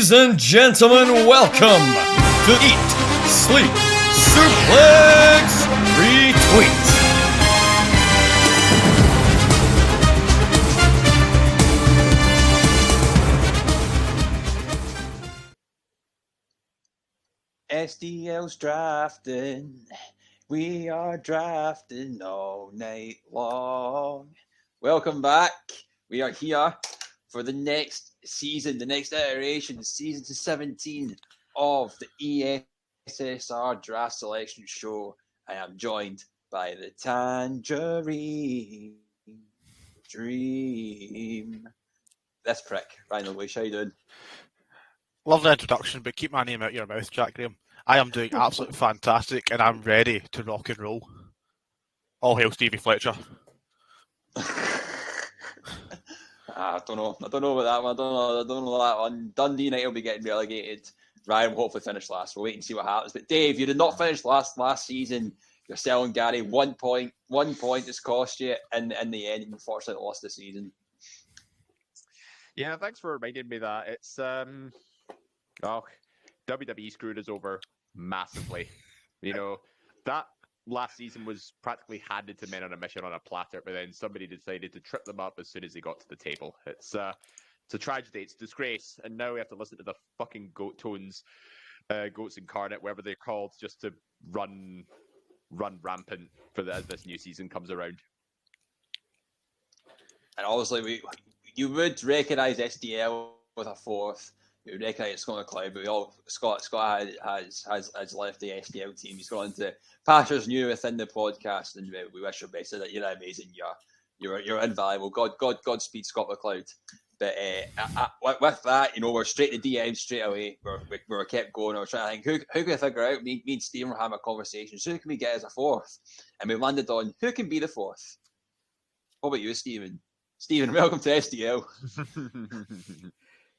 Ladies and gentlemen, welcome to Eat, Sleep, Suplex, Retweet. SDL's drafting. We are drafting all night long. Welcome back. We are here for the next season, the next iteration, season 17 of the ESSR Draft Selection Show. I am joined by the Tangerine Dream. That's prick. Ryan Lewis, how you doing? Lovely introduction, but keep my name out your mouth, Jack Graham. I am doing absolutely fantastic, and I'm ready to rock and roll. All hail Stevie Fletcher. I don't know about that one. I don't know that one. Dundee United will be getting relegated. Ryan will hopefully finish last. We'll wait and see what happens. But Dave, you did not finish last season. You're selling Gary 1 point. 1 point has cost you in the end, and unfortunately lost the season. Yeah, thanks for reminding me that. It's WWE screwed us over massively. You know, that last season was practically handed to men on a mission on a platter, but then somebody decided to trip them up as soon as they got to the table. It's a tragedy. It's a disgrace. And now we have to listen to the fucking goat tones, goats incarnate, whatever they're called, just to run rampant as this new season comes around. And obviously, you would recognise SDL with a fourth. You would recognise Scott McLeod, but Scott has left the SDL team. He's gone into pastures new within the podcast, and we wish you best. That you're amazing. You're invaluable. Godspeed, Scott McLeod. But with that, we're straight to DM straight away. We're kept going. We're trying to think who can we figure out. Me and Stephen were having a conversation. So who can we get as a fourth? And we landed on who can be the fourth. What about you, Stephen? Stephen, welcome to SDL.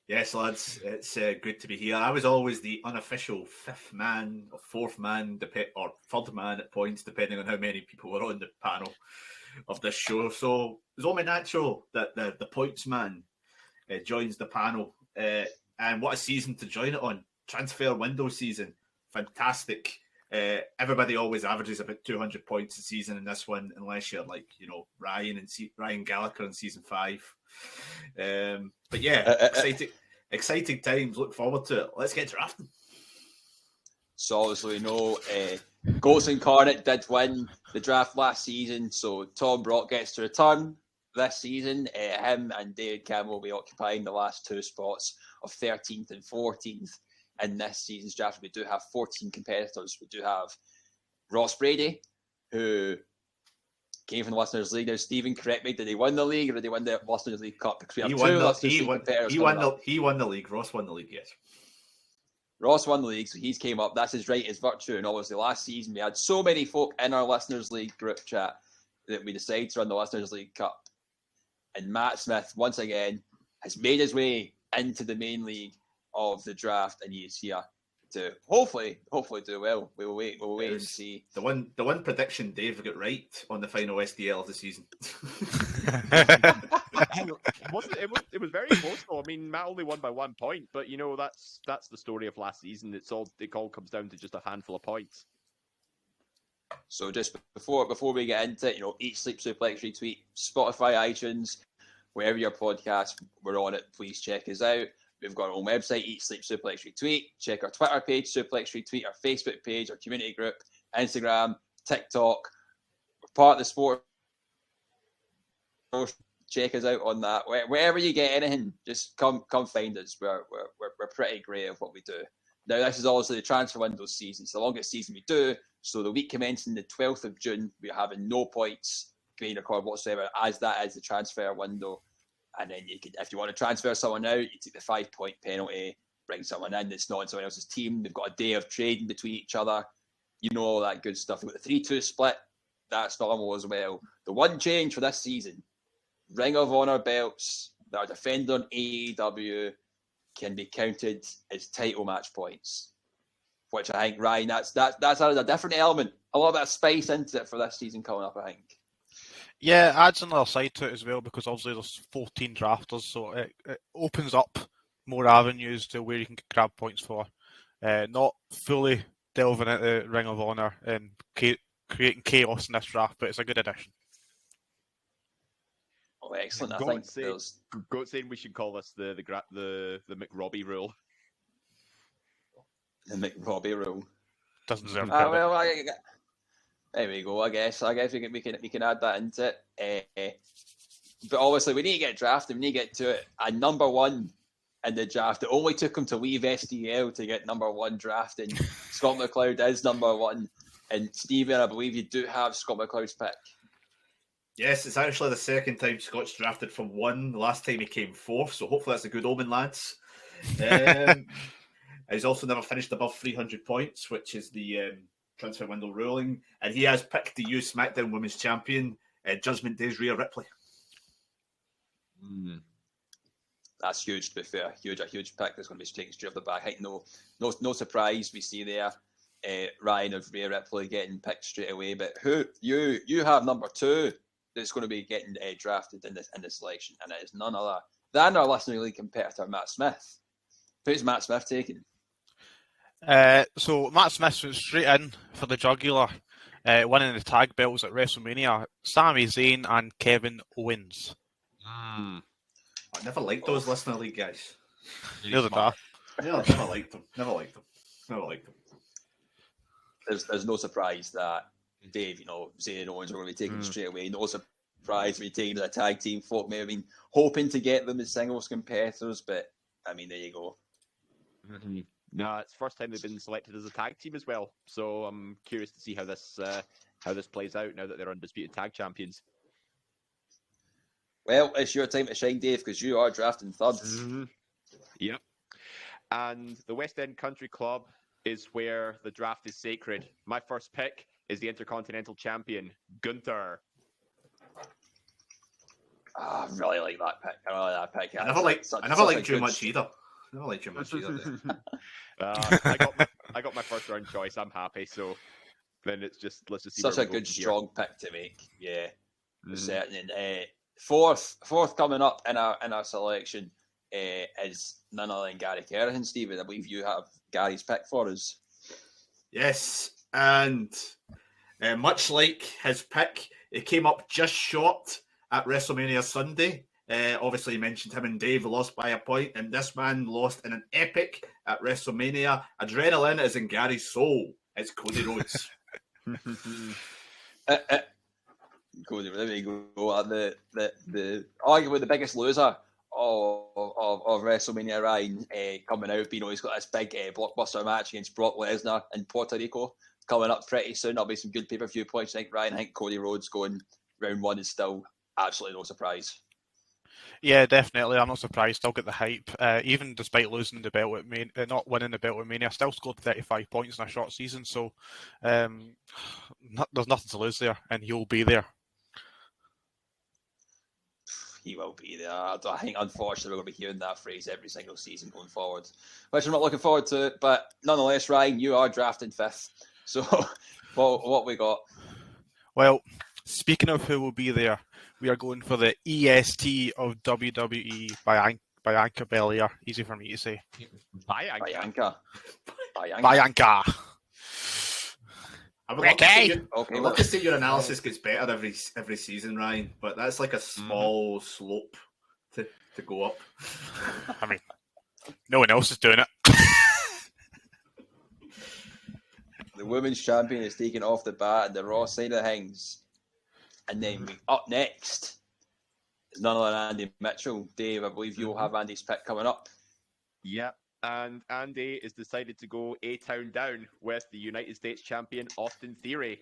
Yes, lads, it's good to be here. I was always the unofficial fifth man or fourth man, or third man at points, depending on how many people were on the panel of this show. So it was only natural that the points man joins the panel. And what a season to join it on. Transfer window season. Fantastic. Everybody always averages about 200 points a season in this one, unless you're like, Ryan Gallagher in season 5. But yeah, exciting times. Look forward to it. Let's get drafting. So obviously we know Goats Incarnate did win the draft last season, so Tom Brock gets to return this season. Him and David Campbell will be occupying the last two spots of 13th and 14th in this season's draft. We do have 14 competitors. We do have Ross Brady, who came from the Listeners League. Now, Stephen, correct me, did he win the league or did he win the Listeners League Cup? Because we have he won the league. Ross won the league, yes. Ross won the league, so he's came up. That's his right, his virtue. And obviously last season we had so many folk in our Listeners League group chat that we decided to run the Listeners League Cup. And Matt Smith, once again, has made his way into the main league of the draft, and he is here to hopefully do well. We'll wait and see. The one prediction Dave got right on the final SDL of the season. It was very close though. I mean, Matt only won by 1 point, but that's the story of last season. It all comes down to just a handful of points. So just before we get into it, Eat, Sleep, Suplex, Retweet, Spotify, iTunes, wherever your podcast, we're on it. Please check us out. We've got our own website, Eat, Sleep, Suplex, Retweet. Check our Twitter page, Suplex, Retweet, our Facebook page, our community group, Instagram, TikTok. We're part of the sport. Check us out on that. Wherever you get anything, just come find us. We're pretty great at what we do. Now, this is obviously the transfer window season. It's the longest season we do. So the week commencing the 12th of June, we're having no points being recorded whatsoever, as that is the transfer window. And then you can, if you want to transfer someone out, you take the 5 point penalty, bring someone in that's not in someone else's team. They've got a day of trading between each other. All that good stuff. We've got the 3-2 split. That's normal as well. The one change for this season, Ring of Honor belts that are defended on AEW can be counted as title match points. Which I think, Ryan, that's a different element. A lot of that spice into it for this season coming up, I think. Yeah, it adds another side to it as well, because obviously there's 14 drafters, so it opens up more avenues to where you can grab points for. Not fully delving into Ring of Honor and creating chaos in this draft, but it's a good addition. Oh, excellent! I Goat think saying- there's Goat saying we should call this the McRobbie rule. the McRobbie rule. Doesn't deserve credit. Well, there we go. I guess we can add that into it. But obviously, we need to get drafted. We need to get to it. And number one in the draft, it only took him to leave SDL to get number one drafted. Scott McLeod is number one. And Stephen, I believe you do have Scott McLeod's pick. Yes, it's actually the second time Scott's drafted from 1. The last time he came 4th, so hopefully that's a good omen, lads. He's also never finished above 300 points, which is the transfer window ruling. And he has picked the U SmackDown Women's Champion, Judgment Day's Rhea Ripley. That's huge, to be fair. A huge pick that's going to be taken straight off the back. I think no surprise we see there. Ryan of Rhea Ripley getting picked straight away. But who you have number 2 that's going to be getting drafted in this selection, and it is none other than our listening league competitor Matt Smith. Who's Matt Smith taking? So Matt Smith went straight in for the jugular, winning the tag belts at WrestleMania. Sami Zayn and Kevin Owens. I never liked those listener league guys. Neither did I. Yeah, never liked them. There's no surprise that Dave, Zayn and Owens are going to be taken straight away. No surprise we taking a tag team. Folk may have been hoping to get them as singles competitors, but I mean, there you go. No, it's the first time they've been selected as a tag team as well. So I'm curious to see how this plays out now that they're undisputed tag champions. Well, it's your time to shine, Dave, because you are drafting third. Yep. And the West End Country Club is where the draft is sacred. My first pick is the Intercontinental Champion, Gunther. I really like that pick. I never liked Drew much either. I got my first round choice. I'm happy. So then let's just see. Such a good, strong pick to make. Yeah, certainly. Fourth coming up in our selection is none other than Gary Kerrigan. Stephen, I believe you have Gary's pick for us. Yes, and much like his pick, it came up just short at WrestleMania Sunday. Obviously, you mentioned him and Dave lost by a point, and this man lost in an epic at WrestleMania. Adrenaline is in Gary's soul. It's Cody Rhodes. Cody, there we go. The arguably the biggest loser of WrestleMania, Ryan, coming out. He's got this big blockbuster match against Brock Lesnar in Puerto Rico coming up pretty soon. There'll be some good pay-per-view points. I think, Ryan, I think Cody Rhodes going round 1 is still absolutely no surprise. Yeah, definitely. I'm not surprised. Still get the hype. Even despite losing the belt at not winning the belt at Mania, still scored 35 points in a short season. So there's nothing to lose there, and he'll be there. He will be there. I think, unfortunately, we're going to be hearing that phrase every single season going forward, which I'm not looking forward to. But nonetheless, Ryan, you are drafted 5th. So what we got? Well, speaking of who will be there, we are going for the EST of WWE Bianca Belair. Easy for me to say. Bianca. I would love to see your analysis gets better every season, Ryan, but that's like a small slope to go up. I mean, no one else is doing it. The women's champion is taken off the bat and the Raw side of things. And then up next is none other than Andy Mitchell. Dave, I believe you'll have Andy's pick coming up. Yep. And Andy is decided to go A-Town down with the United States champion, Austin Theory.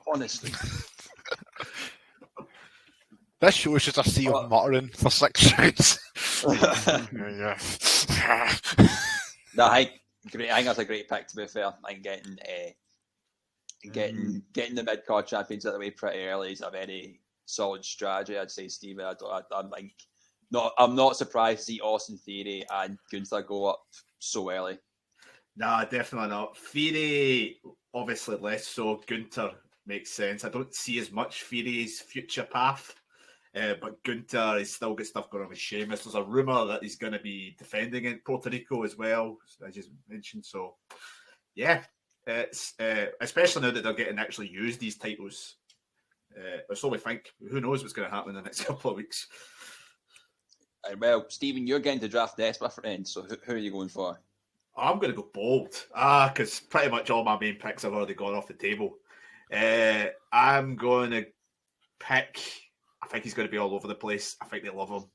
Honestly. This show is just a sea of muttering for 6 rounds. No, I think that's a great pick, to be fair. I think getting the mid-card champions out of the way pretty early is a very solid strategy, I'd say, Steve. I'm not surprised to see Austin Theory and Gunther go up so early. Nah, definitely not. Theory, obviously less so. Gunther makes sense. I don't see as much Theory's future path. But Gunter, he's still got stuff going on with Sheamus. There's a rumour that he's going to be defending in Puerto Rico as well, as you mentioned. So, yeah, it's especially now that they're getting actually use these titles. Or so we think. Who knows what's going to happen in the next couple of weeks? Well, Stephen, you're getting to draft next, my friend. So who are you going for? I'm going to go bold. Because pretty much all my main picks have already gone off the table. I'm going to pick... I think he's going to be all over the place. I think they love him.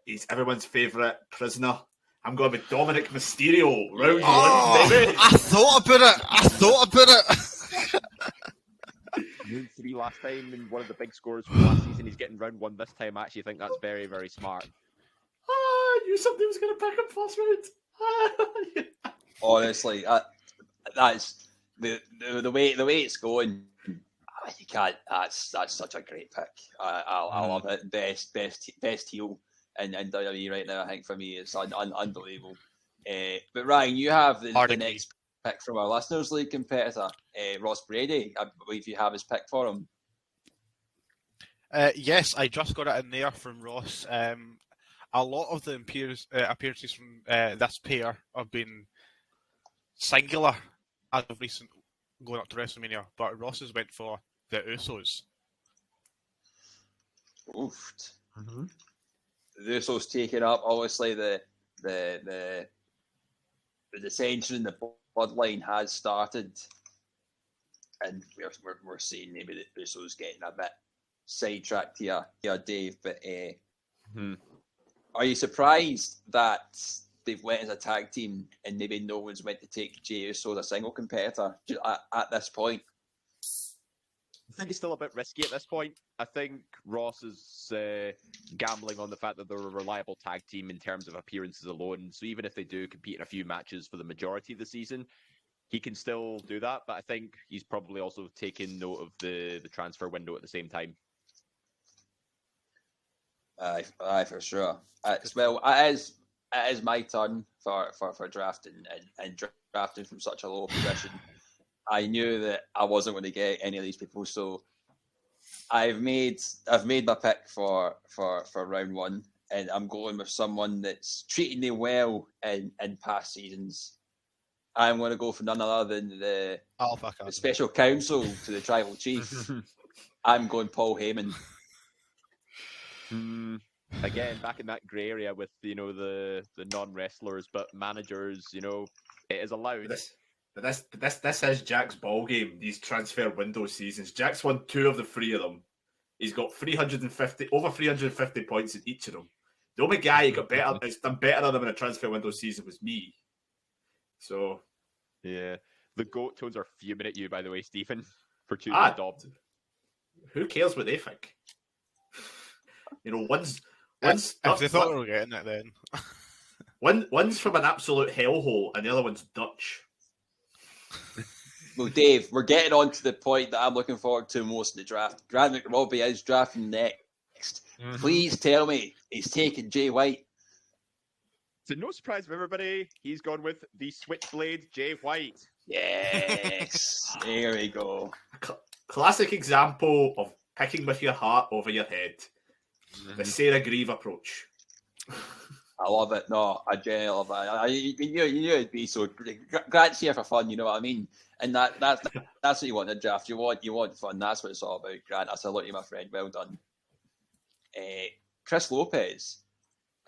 He's everyone's favourite prisoner. I'm going with Dominic Mysterio. Round one, baby. I thought about it. Moon 3 last time, and one of the big scores from last season. He's getting round 1 this time. I actually think that's very, very smart. I knew somebody was going to pick him first round. Honestly, that's the way it's going. You can't. That's such a great pick. I love it. Best heel in WWE right now. I think for me, it's unbelievable. But Ryan, you have the next pick from our Listeners League competitor, Ross Brady. I believe you have his pick for him. Yes, I just got it in there from Ross. A lot of the appearances from this pair have been singular as of recent going up to WrestleMania, but Ross has went for the Usos. Oof. Mm-hmm. The Usos taking up obviously the dissension in the bloodline has started, and we're seeing maybe the Usos getting a bit sidetracked here, Dave. But are you surprised that they've went as a tag team and maybe no one's went to take Jey Uso as a single competitor at this point? I think it's still a bit risky at this point. I think Ross is gambling on the fact that they're a reliable tag team in terms of appearances alone. So even if they do compete in a few matches for the majority of the season, he can still do that. But I think he's probably also taking note of the transfer window at the same time. Aye, for sure. Well, it is my turn for drafting and drafting from such a low position. I knew that I wasn't going to get any of these people, so I've made my pick for round one, and I'm going with someone that's treating me well in past seasons. I'm going to go for none other than the special counsel to the tribal chief. I'm going Paul Heyman. Again, back in that grey area with the non-wrestlers but managers, it is allowed. This is Jack's ball game. These transfer window seasons. Jack's won 2 of the 3 of them. He's got over 350 points in each of them. The only guy who has done better than him in a transfer window season was me. So, yeah, the goat tones are fuming at you, by the way, Stephen, for choosing Dom. Who cares what they think? One's if they thought we were getting it, then one's from an absolute hellhole, and the other one's Dutch. Well, Dave, we're getting on to the point that I'm looking forward to most in the draft. Grant McRobbie is drafting next. Mm-hmm. Please tell me he's taking Jay White. To no surprise of everybody, he's gone with the Switchblade Jay White. Yes, there we go. Classic example of picking with your heart over your head. Mm-hmm. The Sarah Grieve approach. I love it. No, I genuinely love it. You knew it'd be so. Grant's here for fun, you know what I mean? And that's what you want in a draft. You want fun. That's what it's all about, Grant. I salute you, my friend. Well done. Chris Lopez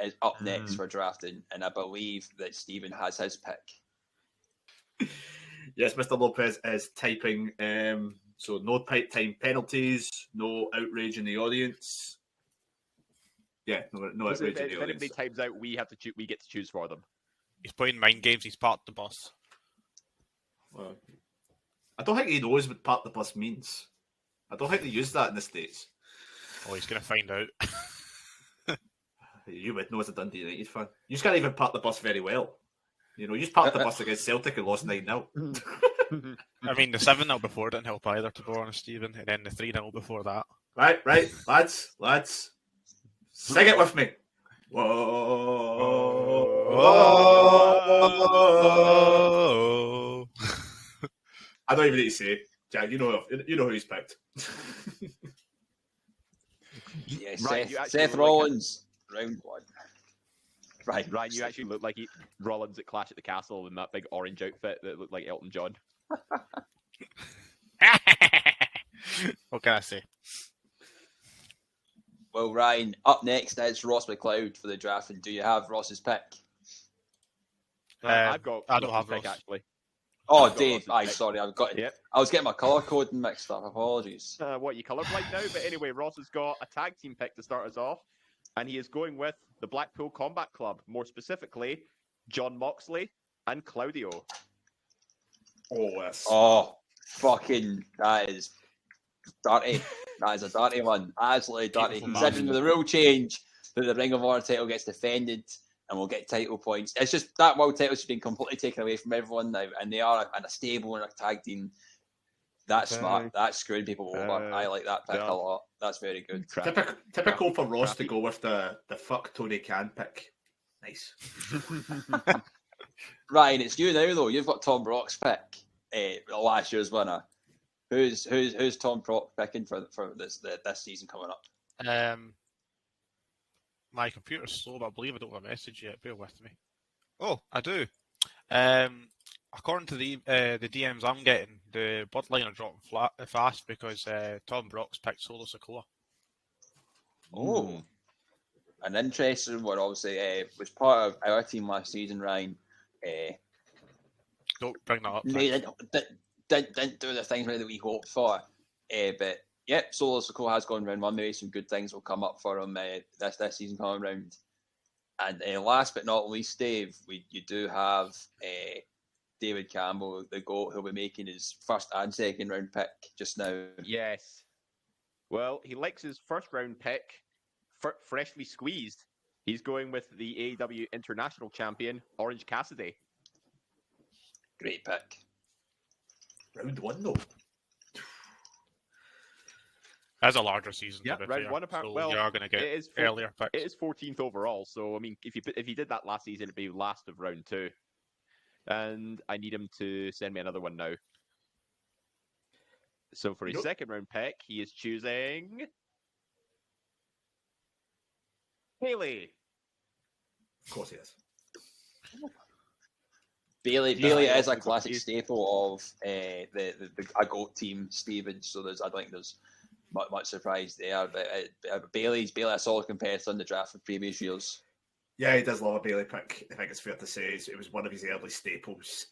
is up next for drafting, and I believe that Stephen has his pick. Yes, Mr. Lopez is typing. So no time penalties, no outrage in the audience. Yeah, no outrage in the audience. If anybody times out, we get to choose for them. He's playing mind games. He's parked the bus. Well, I don't think he knows what park the bus means. I don't think they use that in the States. Oh, he's going to find out. You would know as a Dundee United fan. You just can't even park the bus very well. You just parked the bus against Celtic and lost 9-0. I mean, the 7-0 before didn't help either, to be honest, Stephen. And then the 3-0 before that. Right, lads. Sing it with me. Whoa. Whoa. I don't even need to say it. Jack, you know who he's picked. Yeah, Ryan, you actually Seth look like Rollins, round 1. Right, Ryan, you actually look like Rollins at Clash at the Castle in that big orange outfit that looked like Elton John. What can I say? Well, Ryan, up next is Ross McLeod for the draft. And do you have Ross's pick? I've got. I don't Ross's have pick, Ross. actually. Oh, I've got Dave. Ross's pick. Sorry, I've got it. Yep. I was getting my colour coding mixed up. Apologies. What, you colourblind now? But anyway, Ross has got a tag team pick to start us off, and he is going with the Blackpool Combat Club, more specifically, John Moxley and Claudio. Oh, that's Oh, fucking, that is dirty. That is a dirty one. Absolutely dirty. Beautiful Considering man. with the rule change that the Ring of Honor title gets defended and we'll get title points. It's just that world title's been completely taken away from everyone now, and they are in a stable and a tag team. That's smart. That's screwing people over. I like that pick a lot. That's very good. typical for Ross to go with the fuck Tony Khan pick. Nice. Ryan, it's you now though. You've got Tom Brock's pick, last year's winner. Who's Tom Brock picking for this season coming up? My computer's slow, but I believe I don't have a message yet. Bear with me. Oh, I do. According to the DMs I'm getting, the bloodline are dropping fast because Tom Brock's picked Solo Sikoa. Oh, an interesting one. Obviously, was part of our team last season. Ryan, Don't bring that up. didn't do the things that we hoped for. But yep, Solo Sikoa has gone round 1. Maybe some good things will come up for him this season coming round. And last but not least, Dave, you do have David Campbell, the GOAT, who'll be making his first and second round pick just now. Yes. Well, he likes his first round pick, freshly squeezed. He's going with the AEW International Champion, Orange Cassidy. Great pick. Round 1 though. As a larger season, Yeah, to be round fair, 1 apparently. so Well, you are going to get it is earlier picks. It is 14th overall, so I mean, if you did that last season, it'd be last of round 2. And I need him to send me another one now. So for his second round pick, he is choosing Haley. Of course he is. Bailey Yeah, is a he's- classic he's- staple of the a GOAT team, Stevens. So I think there's much surprise there. But Bailey's a solid competitor in the draft of previous years. Yeah, he does love a Bailey pick. I think it's fair to say it was one of his early staples.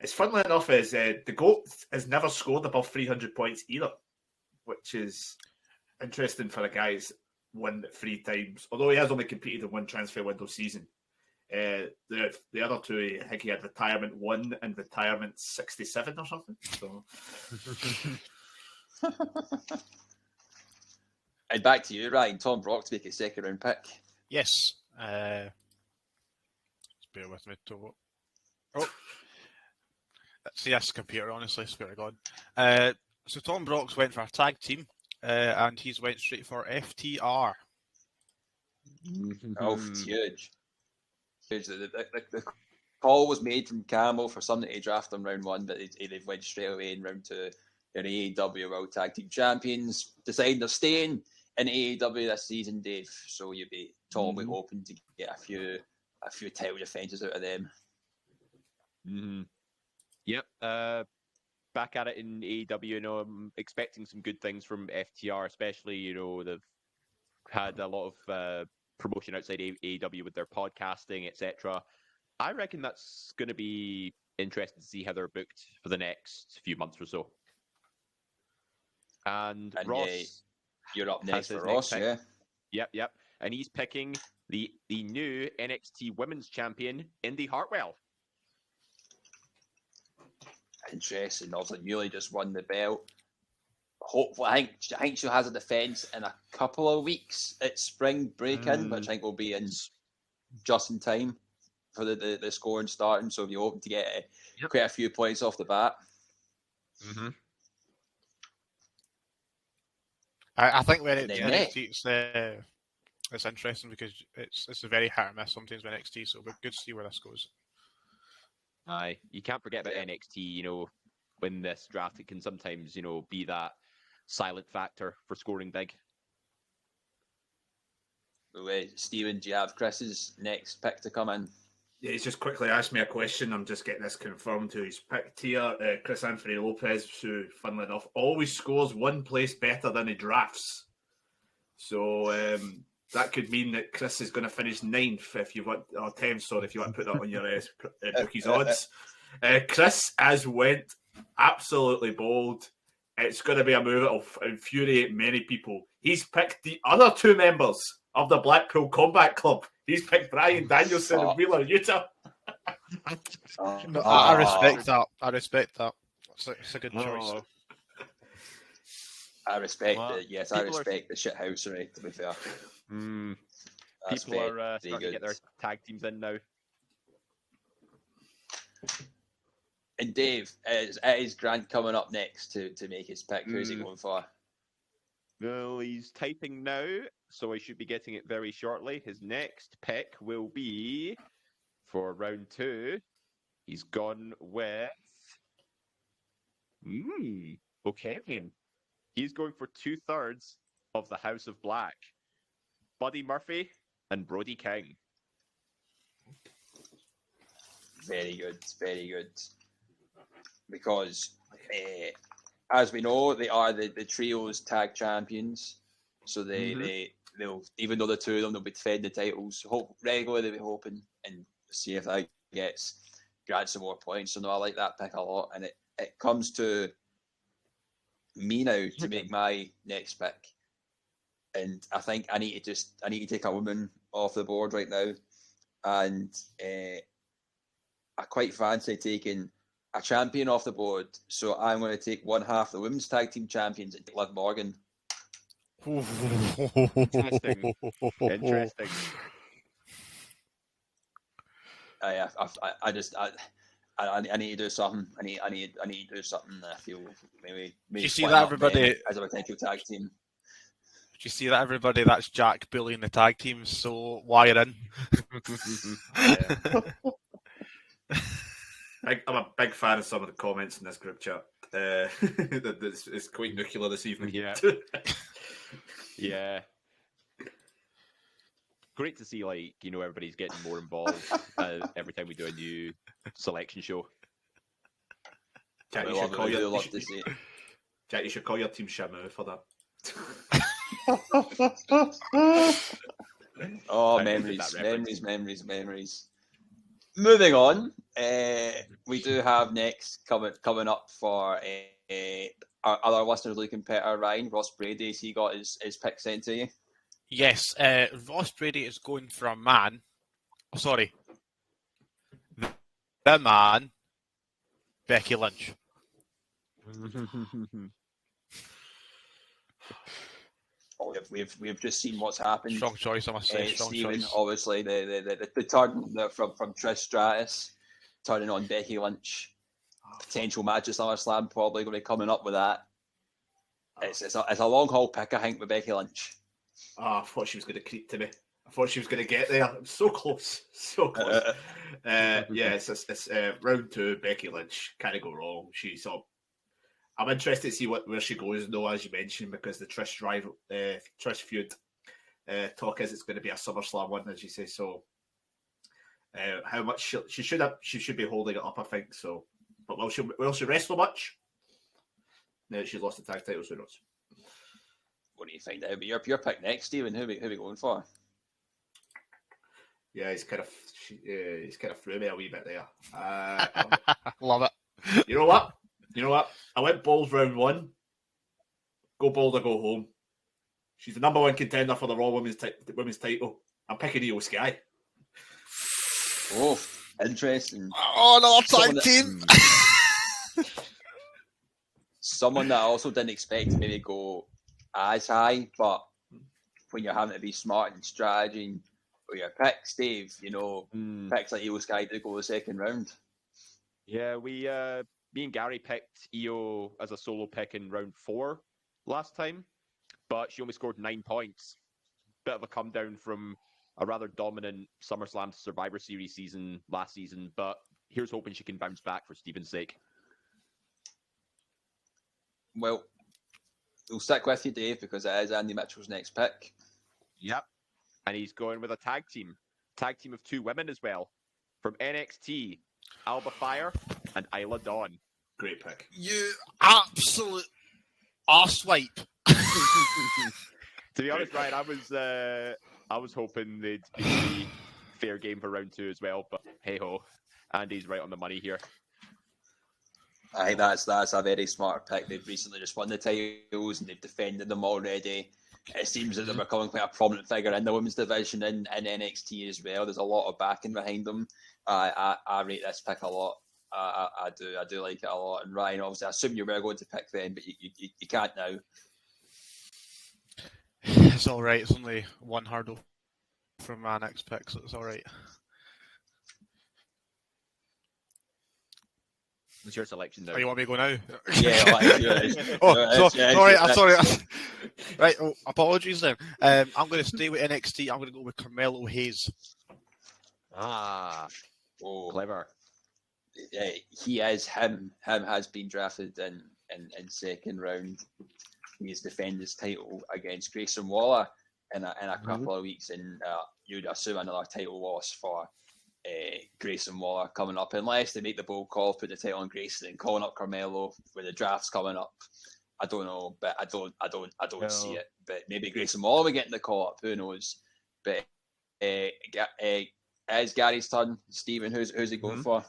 It's funnily enough is the GOAT has never scored above 300 points either, which is interesting for a guy who's won 3 times. Although he has only competed in 1 transfer window season. The other 2, I think he had retirement 1 and retirement 67 or something. So. And back to you, Ryan. Tom Brock to make his second round pick. Yes. Just bear with me. Oh. See this computer, honestly, swear to God. So Tom Brock's went for a tag team, and he's went straight for FTR. Oh, it's huge. Huge. The call was made from Campbell for somebody to draft him round 1, but they've went straight away in round 2. They're AEW World Tag Team Champions. Deciding they're staying in AEW this season, Dave. So you'd be totally hoping to get a few title defenses out of them. Mm-hmm. Yep. Back at it in AEW, you know, I'm expecting some good things from FTR, especially, you know, they've had a lot of promotion outside AEW with their podcasting, etc. I reckon that's going to be interesting to see how they're booked for the next few months or so. And Ross, you're up has next his for next Ross, pick. yeah. Yep. And he's picking the new NXT Women's Champion, Indy Hartwell. Interesting. Obviously, Muley just won the belt. Hopefully, I think she has a defence in a couple of weeks at spring break-in, which I think will be in just in time for the scoring starting. So you're hoping to get quite a few points off the bat. Mm-hmm. I think when it's Yeah. NXT, it's interesting because it's a very hit or miss sometimes with NXT. So it'll be good to see where this goes. Aye, you can't forget about NXT. You know, when this draft, it can sometimes, you know, be that silent factor for scoring big. Stephen, do you have Chris's next pick to come in? Yeah, he's just quickly asked me a question. I'm just getting this confirmed to his picked here. Chris Anthony Lopez, who, funnily enough, always scores one place better than he drafts. So that could mean that Chris is going to finish 9th if you want, or 10th, sorry, if you want to put that on your bookies odds. Chris has went absolutely bold. It's going to be a move that will infuriate many people. He's picked the other 2 members of the Blackpool Combat Club. He's picked Brian Danielson and Wheeler Utah. No, I respect that. I respect that. It's a good choice. I respect Well, it. Yes, I respect the shithousery, to be fair. That's People are very starting to get their good. tag teams in now. And Dave, it is Grant coming up next to make his pick. Who's he going for? Well, he's typing now, so I should be getting it very shortly. His next pick will be for round 2. He's gone with. Okay. He's going for 2/3 of the House of Black. Buddy Murphy and Brody King. Very good, very good. Because, as we know, they are the trios tag champions. So they'll, even though the 2 of them, they'll be defending the titles. Regularly, they'll be hoping and see if that gets Grant some more points. So no, I like that pick a lot. And it comes to me now to make my next pick. And I think I need to take a woman off the board right now. And I quite fancy taking a champion off the board. So I'm going to take one half the women's tag team champions and take Liv Morgan. Interesting. Interesting. I need to do something. I need to do something. I feel maybe you see split that, up everybody? them as a potential tag team. Do you see that, everybody? That's Jack bullying the tag teams, so wire in. I'm a big fan of some of the comments in this group chat. It's quite nuclear this evening. Yeah. Yeah. Great to see, everybody's getting more involved every time we do a new selection show. Jack, I you should call your, love to see it. Jack, you should call your team Shamu for that. Oh, I didn't get memories, that reference. memories. Moving on, we do have next coming up for our other listeners looking better. Ryan Ross Brady, has he got his pick sent to you? Yes, Ross Brady is going for a man. Oh, sorry. The man, Becky Lynch. Oh, we've just seen what's happened. Strong choice, I must say. Strong Stephen, choice. obviously the turn from Trish Stratus turning on Becky Lynch. Potential match at SummerSlam, probably going to be coming up with that. It's a long haul pick, I think, with Becky Lynch. I thought she was going to creep to me. I thought she was going to get there. I'm so close. So close. It's round 2, Becky Lynch. Can't go wrong. I'm interested to see where she goes, though, as you mentioned, because the Trish feud talk is it's going to be a SummerSlam one, as you say. So, how much she should be holding it up, I think. So, but will she wrestle much? No, she's lost the tag titles. Who knows? What do you think? That'll be your pick next, Stephen. Who we going for? Yeah, he's kind of threw me a wee bit there. Love it. You know what? I went balls round 1. Go bold or go home. She's the number 1 contender for the Raw women's title. I'm picking Io Sky. Oh, interesting. Oh, no, tag team. Someone that I also didn't expect to maybe go as high, but when you're having to be smart and strategy with your picks, Dave, picks like Io Sky do go the second round. Yeah, me and Gary picked Io as a solo pick in round 4 last time, but she only scored 9 points. Bit of a come down from a rather dominant SummerSlam Survivor Series season last season, but here's hoping she can bounce back for Stephen's sake. Well, we'll stick with you, Dave, because it is Andy Mitchell's next pick. Yep. And he's going with a tag team of 2 women as well. From NXT, Alba Fire and Isla Dawn. Great pick. You absolute arsewipe. To be honest, Ryan, I was hoping they'd be fair game for round 2 as well, but hey ho, Andy's right on the money here. I think that's a very smart pick. They've recently just won the titles and they've defended them already. It seems that they're becoming quite a prominent figure in the women's division in NXT as well. There's a lot of backing behind them. I rate this pick a lot. I do like it a lot. And Ryan, obviously, I assume you were going to pick then, but you can't now. It's all right. It's only one hurdle from my next pick, so it's all right. What's your selection now? Oh, you want me to go now? Yeah, Sorry. Right, apologies then. I'm going to stay with NXT. I'm going to go with Carmelo Hayes. Ah, clever. Yeah, he is him. Him has been drafted in second round. He's defended his title against Grayson Waller in a couple of weeks, and you'd assume another title loss for Grayson Waller coming up, unless they make the bold call, put the title on Grayson and calling up Carmelo when the draft's coming up. I don't know, but I don't see it. But maybe Grayson Waller will get in the call up. Who knows? But it's Gary's turn. Stephen, who's he going for?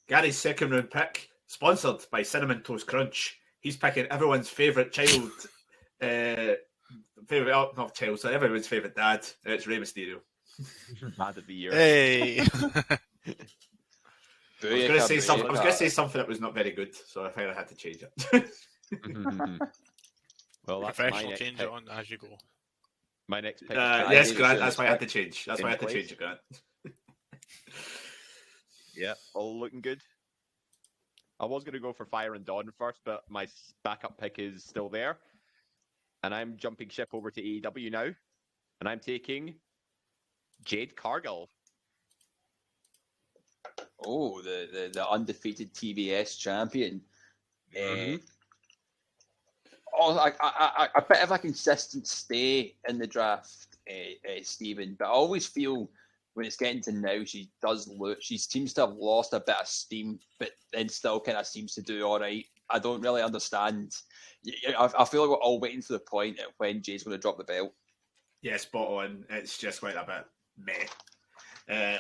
Gary's second round pick, sponsored by Cinnamon Toast Crunch. He's picking everyone's favourite child, everyone's favourite dad. It's Rey Mysterio. Mad of the year. Hey. I was going to say something that was not very good, so I figured I had to change it. Well, that's Professional, change it on as you go. My next pick. Yes, Grant. That's why I had to change. That's why I had to change it, Grant. Yeah, all looking good. I was going to go for Fire and Dawn first, but my backup pick is still there. And I'm jumping ship over to AEW now. And I'm taking Jade Cargill. Oh, the undefeated TBS champion. A bit of a consistent stay in the draft, Stephen. But I always feel when it's getting to now, she seems to have lost a bit of steam, but then still kind of seems to do all right. I don't really understand. I feel like we're all waiting for the point at when Jay's going to drop the belt. Yeah, spot on. It's just quite a bit meh.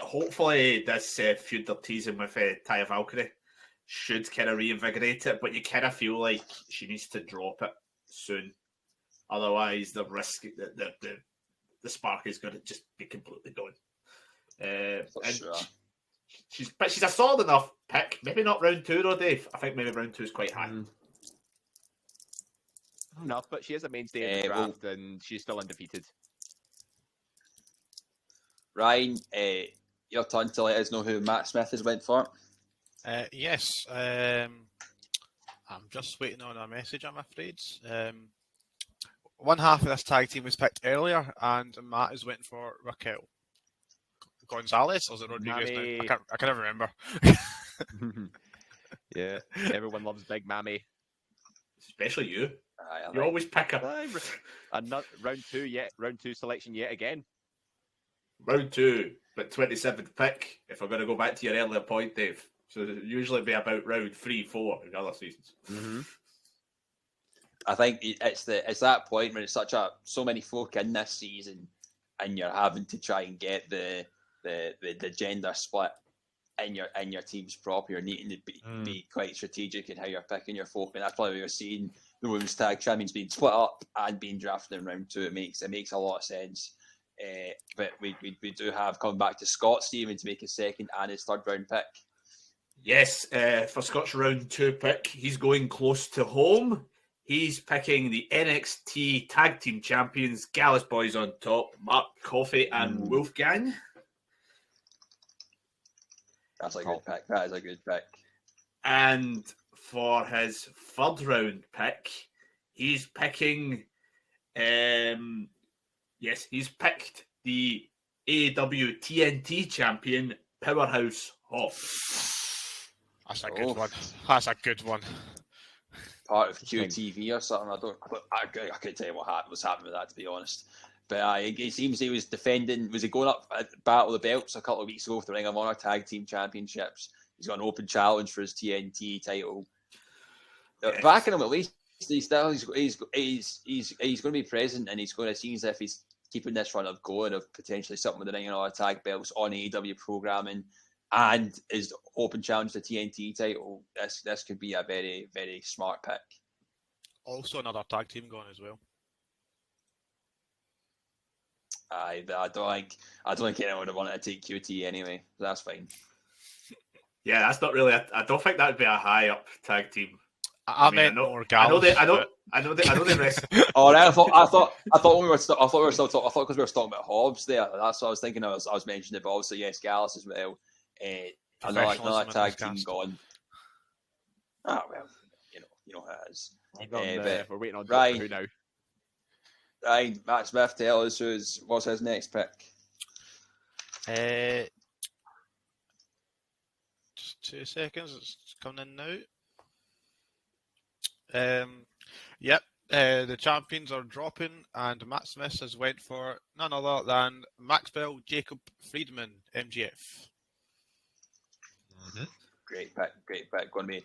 Hopefully this feud they're teasing with Taya Valkyrie should kind of reinvigorate it, but you kind of feel like she needs to drop it soon. Otherwise, the risk that the spark is going to just be completely gone. Sure. She's a solid enough pick. Maybe not round 2 though, Dave. I think maybe round 2 is quite high. Enough, but she is a mainstay in the draft, and she's still undefeated. Ryan, your turn to let us know who Matt Smith has went for. Yes. I'm just waiting on a message, I'm afraid. One half of this tag team was picked earlier, and Matt is waiting for Raquel Gonzalez, or is it Rodriguez now? I can't remember. Yeah, everyone loves Big Mammy. Especially you. You always pick up. Round 2 selection yet again. Round 2, but 27th pick, if we're going to go back to your earlier point, Dave. So usually be about round 3, 4 in other seasons. I think it's that point when it's so many folk in this season, and you're having to try and get the gender split in your teams proper. You're needing to be quite strategic in how you're picking your folk, and that's why we're seeing the women's tag champions being split up and being drafted in round 2. It makes a lot of sense. But we do have coming back to Scott Stephen to make his second and his third round pick. Yes, for Scott's round 2 pick, he's going close to home. He's picking the NXT Tag Team Champions, Gallus Boys on top, Mark Coffey and Wolfgang. That's a good pick. That is a good pick. And for his third round pick, he's picking... he's picked the AEW TNT champion, Powerhouse Hobbs. That's a good one. That's a good one. Part of QTV or something. I couldn't tell you what was happening with that, to be honest. But it seems he was defending. Was he going up at Battle of the Belts a couple of weeks ago for the Ring of Honor Tag Team Championships? He's got an open challenge for his TNT title. Yes. Backing him at least. He's going to be present, and he's going to see as if he's keeping this run of going of potentially something with the Ring of Honor Tag Belts on AEW programming, and his open challenge to TNT title. This could be a very, very smart pick. Also, another tag team going as well. I don't think anyone would want to take QT anyway. That's fine. Yeah, that's not really. I don't think that would be a high up tag team. I mean, meant more Gallows. I know the rest. Oh, right, I thought we were still talking. I thought because we were talking about Hobbs there. That's what I was thinking. I was mentioning it, but also yes, Gallus as well. Another tag team gone. Ah, well, you know how it is. We're waiting on Ryan. Doctor Who now. Right, Matt Smith, tell us what's his next pick. Just 2 seconds. It's coming in now. Yep. The champions are dropping, and Matt Smith has went for none other than Maxwell Jacob Friedman, MGF. Great pick. Going to be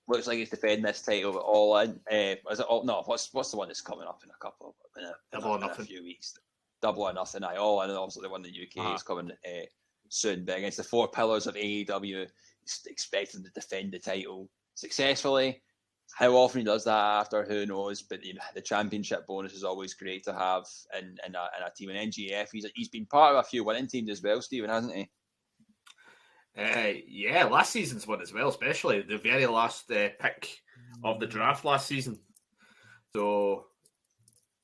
looks like he's defending this title all in. Is it all? No. What's the one that's coming up in a few weeks? Double or Nothing. All in. Obviously, the one in the UK is coming soon. But against the four pillars of AEW, he's expecting to defend the title successfully. How often he does that after, who knows? But the championship bonus is always great to have in a team. In NGF, he's been part of a few winning teams as well, Stephen, hasn't he? Yeah, last season's one as well, especially the very last pick of the draft last season. So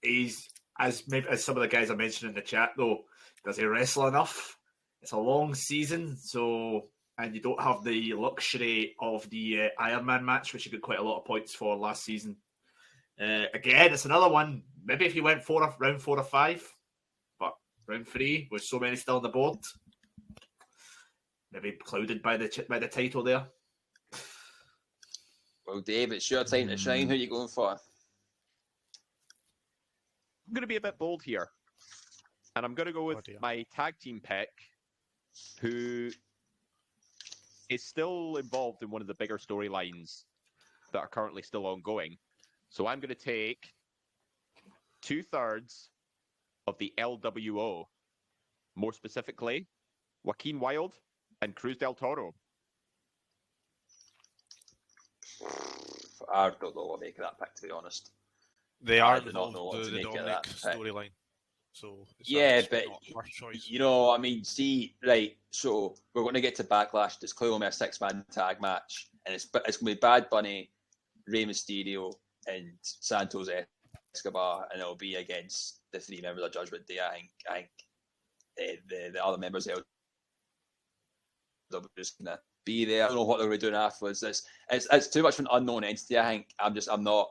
he's as some of the guys I mentioned in the chat though. Does he wrestle enough? It's a long season, and you don't have the luxury of the Iron Man match, which you got quite a lot of points for last season. Again, it's another one. Maybe if you went round 4 or 5, but round 3 with so many still on the board. Maybe clouded by the title there. Well, Dave, it's your time to shine. Who are you going for? I'm going to be a bit bold here. And I'm going to go with my tag team pick, who is still involved in one of the bigger storylines that are currently still ongoing. So I'm going to take 2/3 of the LWO, more specifically, Joaquin Wilde and Cruz del Toro. I don't know what to make of that pick, to be honest. They I are do not know what involved to in the make of Dominic that pick. storyline. So Yeah, but not worst choice. I mean, see, right? So we're going to get to Backlash. There's clearly only a 6-man tag match, and it's going to be Bad Bunny, Rey Mysterio, and Santos Escobar, and it'll be against the 3 members of Judgment Day. I think the other members of LWO are just going to be there. I don't know what they're going to be doing afterwards. It's too much of an unknown entity. I think I'm not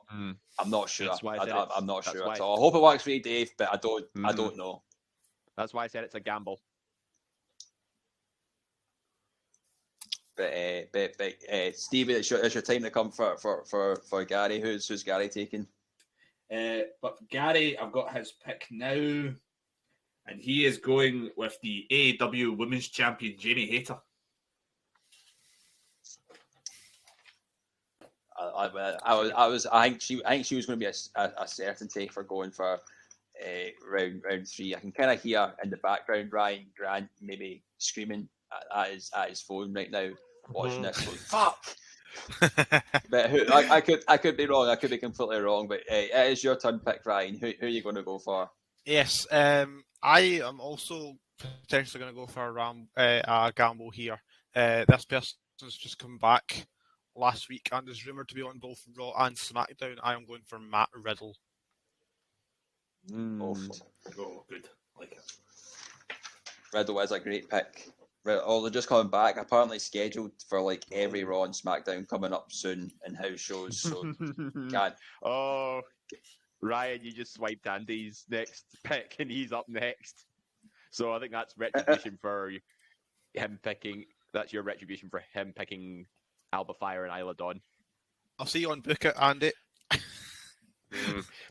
sure. I'm not sure at all. I hope it works for you, Dave, but I don't know. That's why I said it's a gamble. But Stevie, it's your time to come for Gary. Who's Gary taking? But Gary, I've got his pick now, and he is going with the AEW Women's Champion Jamie Hayter. I think she was going to be a certainty for going for round 3. I can kind of hear in the background Ryan Grant maybe screaming at his phone right now, watching this. Going, fuck. But I could be wrong. I could be completely wrong. But it is your turn, pick, Ryan. Who are you going to go for? Yes, I am also potentially going to go for a gamble here. This person's just come back last week and is rumoured to be on both Raw and SmackDown. I am going for Matt Riddle. Oh, good. Like it. Riddle is a great pick. Oh, they're just coming back. Apparently scheduled for like every Raw and SmackDown coming up soon in house shows. So can't. Oh, Ryan, you just swiped Andy's next pick, and he's up next. So I think that's retribution for him picking. That's your retribution for him picking Alba Fire and Isla Dawn. I'll see you on Book It, Andy.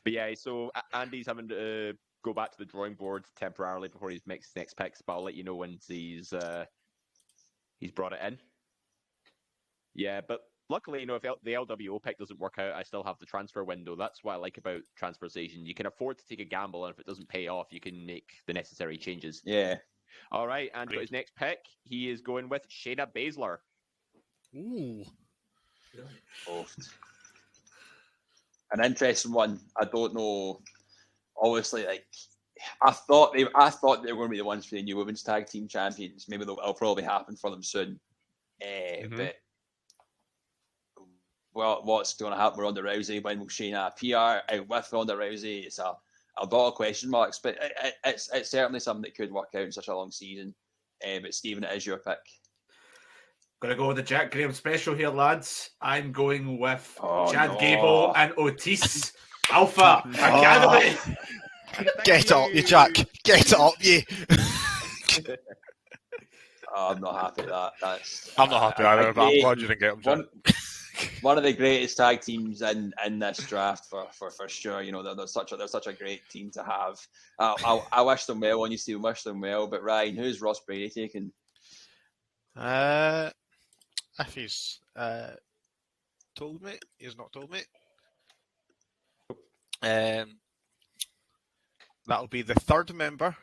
But yeah, so Andy's having to go back to the drawing board temporarily before he makes his next picks, but I'll let you know once he's brought it in. Yeah, but luckily, if the LWO pick doesn't work out, I still have the transfer window. That's what I like about Transfer Station. You can afford to take a gamble, and if it doesn't pay off, you can make the necessary changes. Yeah. All right, and for his next pick, he is going with Shayna Baszler. Ooh. Oh. An interesting one. I don't know. Obviously, I thought they were going to be the ones for the new women's tag team champions. Maybe it'll probably happen for them soon. But what's going to happen with Ronda Rousey? When will Shayna appear out with Ronda Rousey? It's a lot of question marks, but it's certainly something that could work out in such a long season. But Stephen, it is your pick. Gonna go with the Jack Graham special here, lads. I'm going with Oh, Chad no. Gable and Otis Alpha Academy. Get it up, you Jack. Get it up, you. I'm not happy with that. I'm not happy either, but I'm glad you didn't get him. One of the greatest tag teams in this draft for sure. They're such a great team to have. I wish them well when you see wish them well. But Ryan, who's Ross Brady taking? If he's told me, he's not told me. That'll be the third member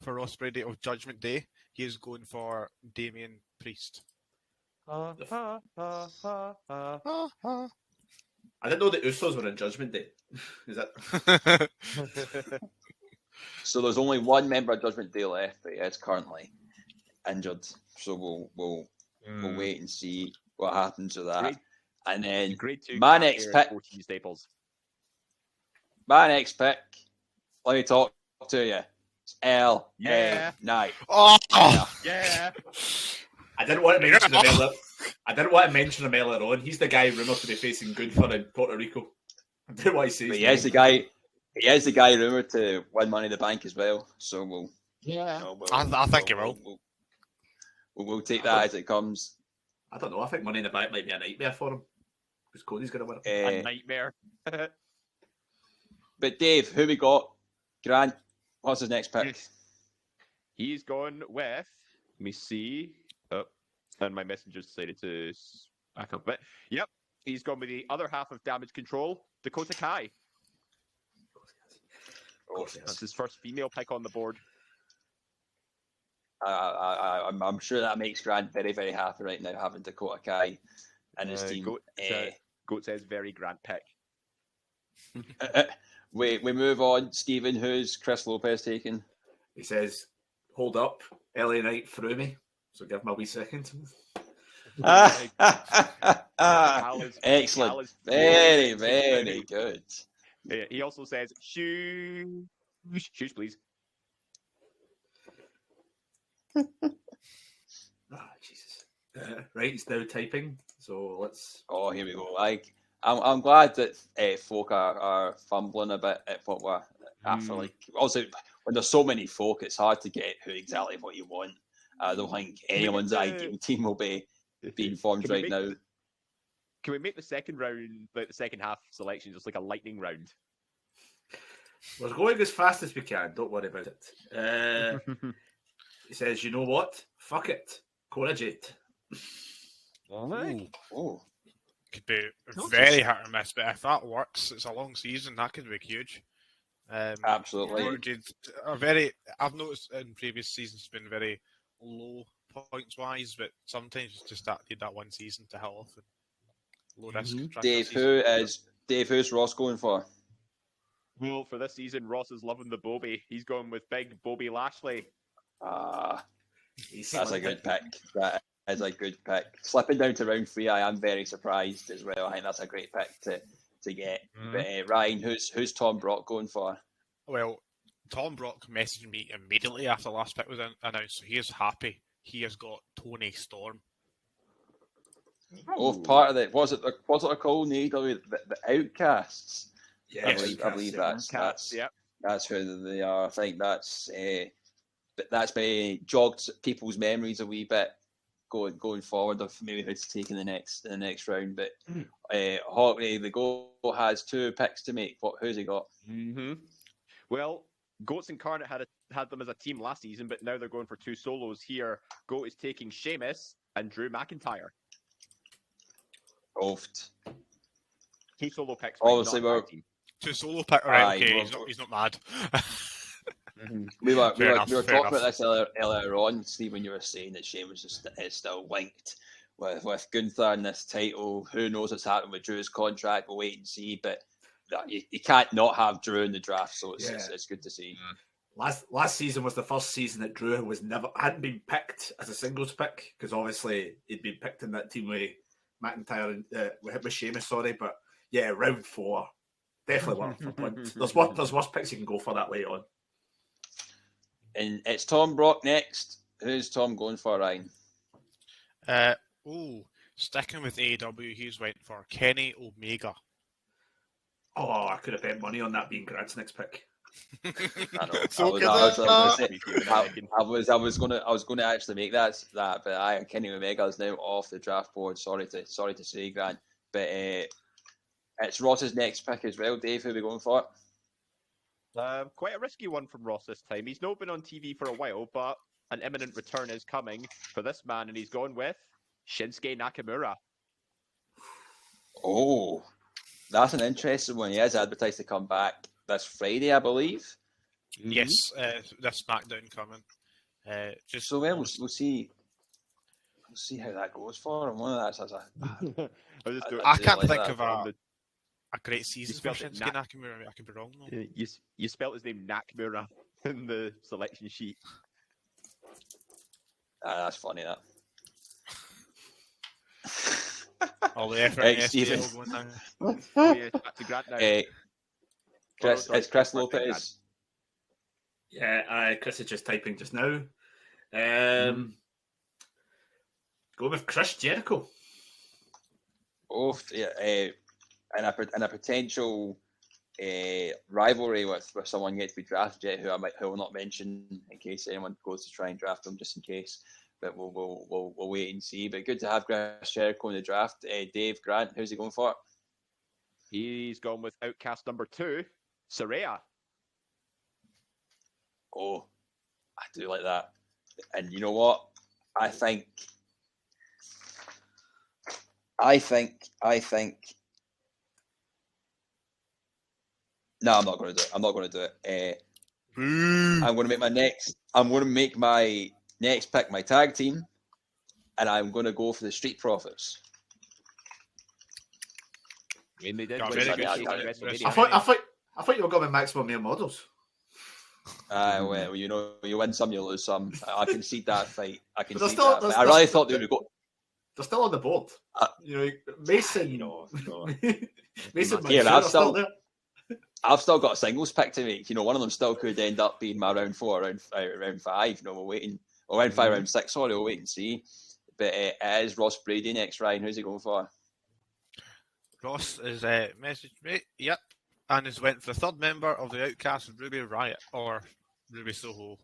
for Ross Brady of Judgment Day. He is going for Damian Priest. I didn't know the Usos were in Judgment Day. Is that? So there's only one member of Judgment Day left, but it's currently injured. So we'll wait and see what happens with that. And then Grade 2 my next pick. 14 staples. My next pick. Let me talk to you. It's LA Knight. Oh, Yeah. I didn't want to mention him earlier. I didn't want to mention him earlier on. He's the guy rumored to be facing Gunther in Puerto Rico. I didn't want to say his But he name. is the guy. He is the guy rumored to win Money in the Bank as well. So we'll. I think he will. We'll take that as it comes. I don't know. I think Money in the Bank might be a nightmare for him because Cody's going to win it. A nightmare. But Dave, who we got? Grant, what's his next pick? Yes. He's gone with, let me see. Oh, and my messenger decided to back up a bit. Yep, he's gone with the other half of Damage Control, Dakota Kai. That's his first female pick on the board. I'm sure that makes Grant very, very happy right now, having Dakota Kai and his team. Goat says very grand pick. We move on. Stephen, who's Chris Lopez taking? He says, "Hold up, LA Knight threw me." So give him a wee second. Excellent. Very, very good. Yeah, he also says, shoes, please. Jesus. Right, he's now typing. So let's. Oh, here we go. I'm glad that folk are fumbling a bit at what we're after. Also, when there's so many folk, it's hard to get who exactly what you want. I don't think anyone's ideal team will be being formed right now. Can we make the second round, like the second half selection, just like a lightning round? We're going as fast as we can. Don't worry about it. He says, "You know what? Fuck it. Cora Jade." Oh. Could be very hit or miss, but if that works, it's a long season. That could be huge. Absolutely. I've noticed in previous seasons, it's been very low points wise, but sometimes it's just that need that one season to hit off. And low risk. Dave, who's Ross going for? Well, for this season, Ross is loving the Bobby. He's going with big Bobby Lashley. That's a good pick. That is a good pick. Slipping down to round 3, I am very surprised as well. I think that's a great pick to get. But Ryan, who's Tom Brock going for? Well, Tom Brock messaged me immediately after the last pick was announced, so he is happy. He has got Tony Storm. Oh, part of it was it they're called in the AEW, the Outcasts? Yeah, I believe that's who they are. I think that's maybe jogged people's memories a wee bit going forward of maybe who's taking the next round. But Hawkney, the goal has 2 picks to make. Who's he got? Well, Goats Incarnate had them as a team last season, but now they're going for 2 solos here. Goat is taking Sheamus and Drew McIntyre. Oft. 2 solo picks. Obviously, not a we're tag team. 2 solo pick. Right, Aye, okay, well, he's not mad. We were Fair enough, talking fair about enough. this earlier on, Steve, when you were saying that Sheamus is still linked with Gunther in this title. Who knows what's happening with Drew's contract? We'll wait and see. But you can't not have Drew in the draft, so it's good to see. Last season was the first season that Drew hadn't been picked as a singles pick, because obviously he'd been picked in that team with McIntyre and with Sheamus, sorry. But yeah, round 4, definitely worth a punt. There's worse picks you can go for that way on. And it's Tom Brock next. Who's Tom going for, Ryan? Sticking with AEW, he's went for Kenny Omega. Oh, I could have bet money on that being Grant's next pick. I know. So I was going to actually make that, but Kenny Omega is now off the draft board. Sorry to say, Grant, but it's Ross's next pick as well. Dave, who are we going for? Quite a risky one from Ross this time. He's not been on TV for a while, but an imminent return is coming for this man, and he's gone with Shinsuke Nakamura. Oh, that's an interesting one. He is advertised to come back this Friday, I believe. Yes, this SmackDown coming. So then we'll see. We'll see how that goes for him. One of that's as a. I can't like think that. of a great season for spelled it Shinsuke Nakamura. I could be wrong though. You spelled his name Nakamura in the selection sheet. That's funny. That. All the effort Hey, in Stephen. SPL going down. Oh, yeah, back to Grant now. It's Chris Lopez. Yeah, Chris is just typing just now. Go with Chris Jericho. And a potential rivalry with someone yet to be drafted yet, who will not mention in case anyone goes to try and draft them, just in case. But we'll wait and see. But good to have Chris Jericho in the draft. Dave, Grant, who's he going for? He's gone with Outcast number 2, Saraya. Oh, I do like that. And you know what? I think. No, I'm not going to do it. I'm going to make my next pick my tag team, and I'm going to go for the Street Profits. I mean, they did Yeah, win very the good. WrestleMania. I thought you were going with Maximum Male Models. Well, you know, you win some, you lose some. I concede that fight. I I really thought they would go. They're still on the board. Mason. Mason. Yeah, Mansoor I've are still still- there. I've still got a singles pick to make. You know, one of them still could end up being my round 4, round 5. You know, we're waiting. Or round 5, round 6. Sorry, we'll wait and see. But it is Ross Brady next. Ryan, who's he going for? Ross is messaged me. Yep, and has went for the third member of the Outcast, Ruby Riot or Ruby Soho.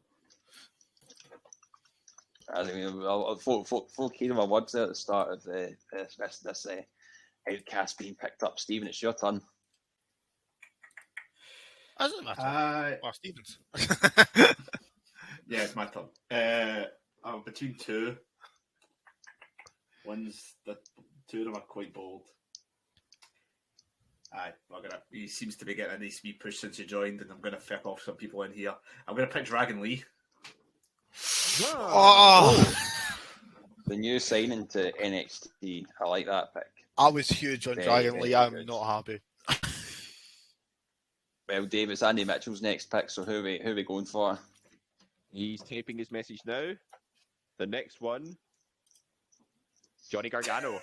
I mean, full key to my words there at the start of this Outcast being picked up. Stephen, it's your turn. Doesn't matter. Or Stevens. Yeah, it's my turn. I'm between 2. The 2 of them are quite bold. Aye, he seems to be getting a nice wee push since he joined, and I'm going to flip off some people in here. I'm going to pick Dragon Lee. Oh, The new signing to NXT. I like that pick. I was huge on Very, Dragon very Lee. I'm good. not happy. Well, Dave, it's Andy Mitchell's next pick, so who are we going for? He's taping his message now. The next one, Johnny Gargano.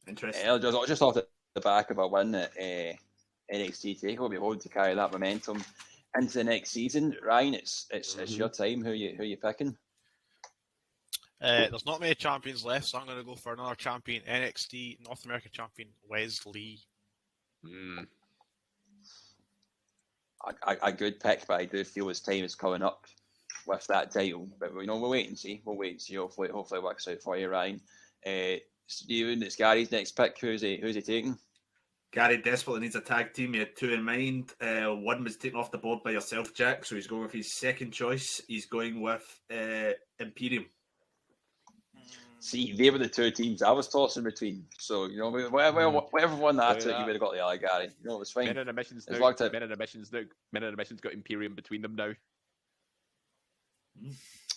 Interesting. Just off the back of a win at NXT TakeOver, be able to carry that momentum into the next season. Ryan, it's your time. Who you picking? There's not many champions left, so I'm going to go for another champion, NXT North American champion, Wes Lee. A good pick, but I do feel his time is coming up with that title. But we'll wait and see. Hopefully it works out for you, Ryan. Stephen, it's Gary's next pick. Who's he taking? Gary desperately needs a tag team. He had two in mind. One was taken off the board by yourself, Jack, so he's going with his second choice. He's going with Imperium. See, they were the two teams I was tossing between. So, you know, whatever one that took, you would have got the other Gary. You know, it was fine. Men in the missions It's now. worked out. Men in the missions now. Men in the missions got Imperium between them now.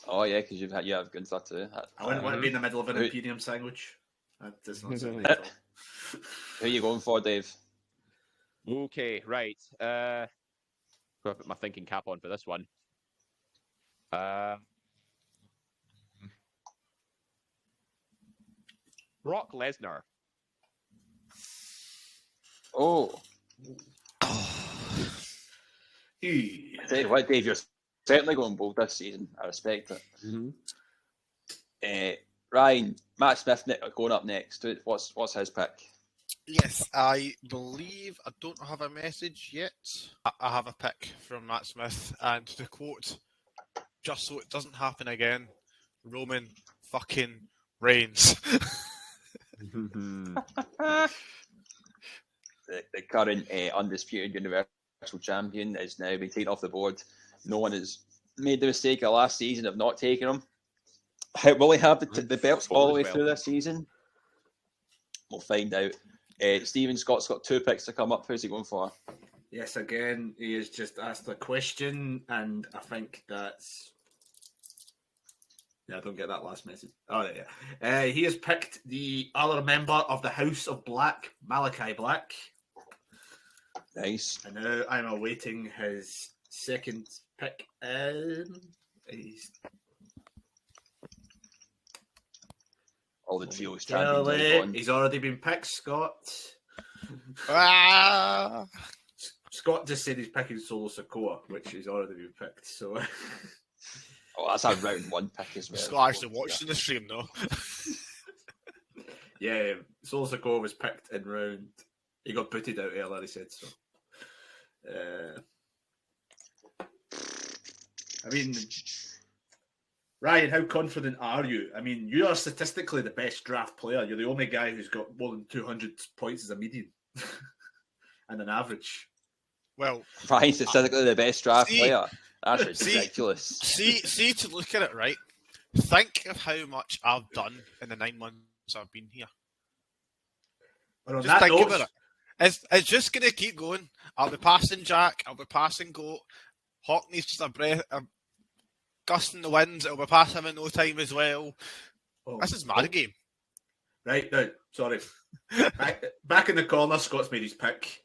Oh, yeah, because you have Gunther too. I wouldn't want to be in the middle of an Who- Imperium sandwich. That does not sound right at all. Who are you going for, Dave? Okay, right. Gotta put my thinking cap on for this one. Brock Lesnar. Oh, Eee. I tell you what, Dave, you're certainly going bold this season. I respect it. Ryan, Matt Smith going up next. What's his pick? Yes, I believe I don't have a message yet. I have a pick from Matt Smith, and to quote, just so it doesn't happen again, Roman fucking Reigns. The current undisputed Universal Champion is now been taken off the board. No one has made the mistake of last season of not taking him. Will he have the belts all the way through this season? We'll find out. Stephen Scott's got two picks to come up. Who's he going for? Yes, again, he has just asked a question, and I think that's... Yeah, I don't get that last message. Oh, yeah. He has picked the other member of the House of Black, Malachi Black. Nice. And now I'm awaiting his second pick. He's All the trios champions are gone. He's already been picked, Scott. Ah! Scott just said he's picking Solo Sikoa, which he's already been picked. So, Oh, that's a round one pick as well. Scott actually watched the stream though. yeah, Solo Sikoa was picked in round. He got booted out earlier. He said so. I mean, Ryan, how confident are you? I mean, you are statistically the best draft player. You're the only guy who's got more than 200 points as a median and an average. Well, Ryan's statistically the best draft See- player. That's See- ridiculous. see to look at it right. Think of how much I've done in the 9 months I've been here. But on Just that think note, about it. It's just going to keep going. I'll be passing Jack. I'll be passing Goat. Hockney's just a gust in the winds. It'll be past him in no time as well. oh, This is my game. right now, sorry. Back in the corner, Scott's made his pick.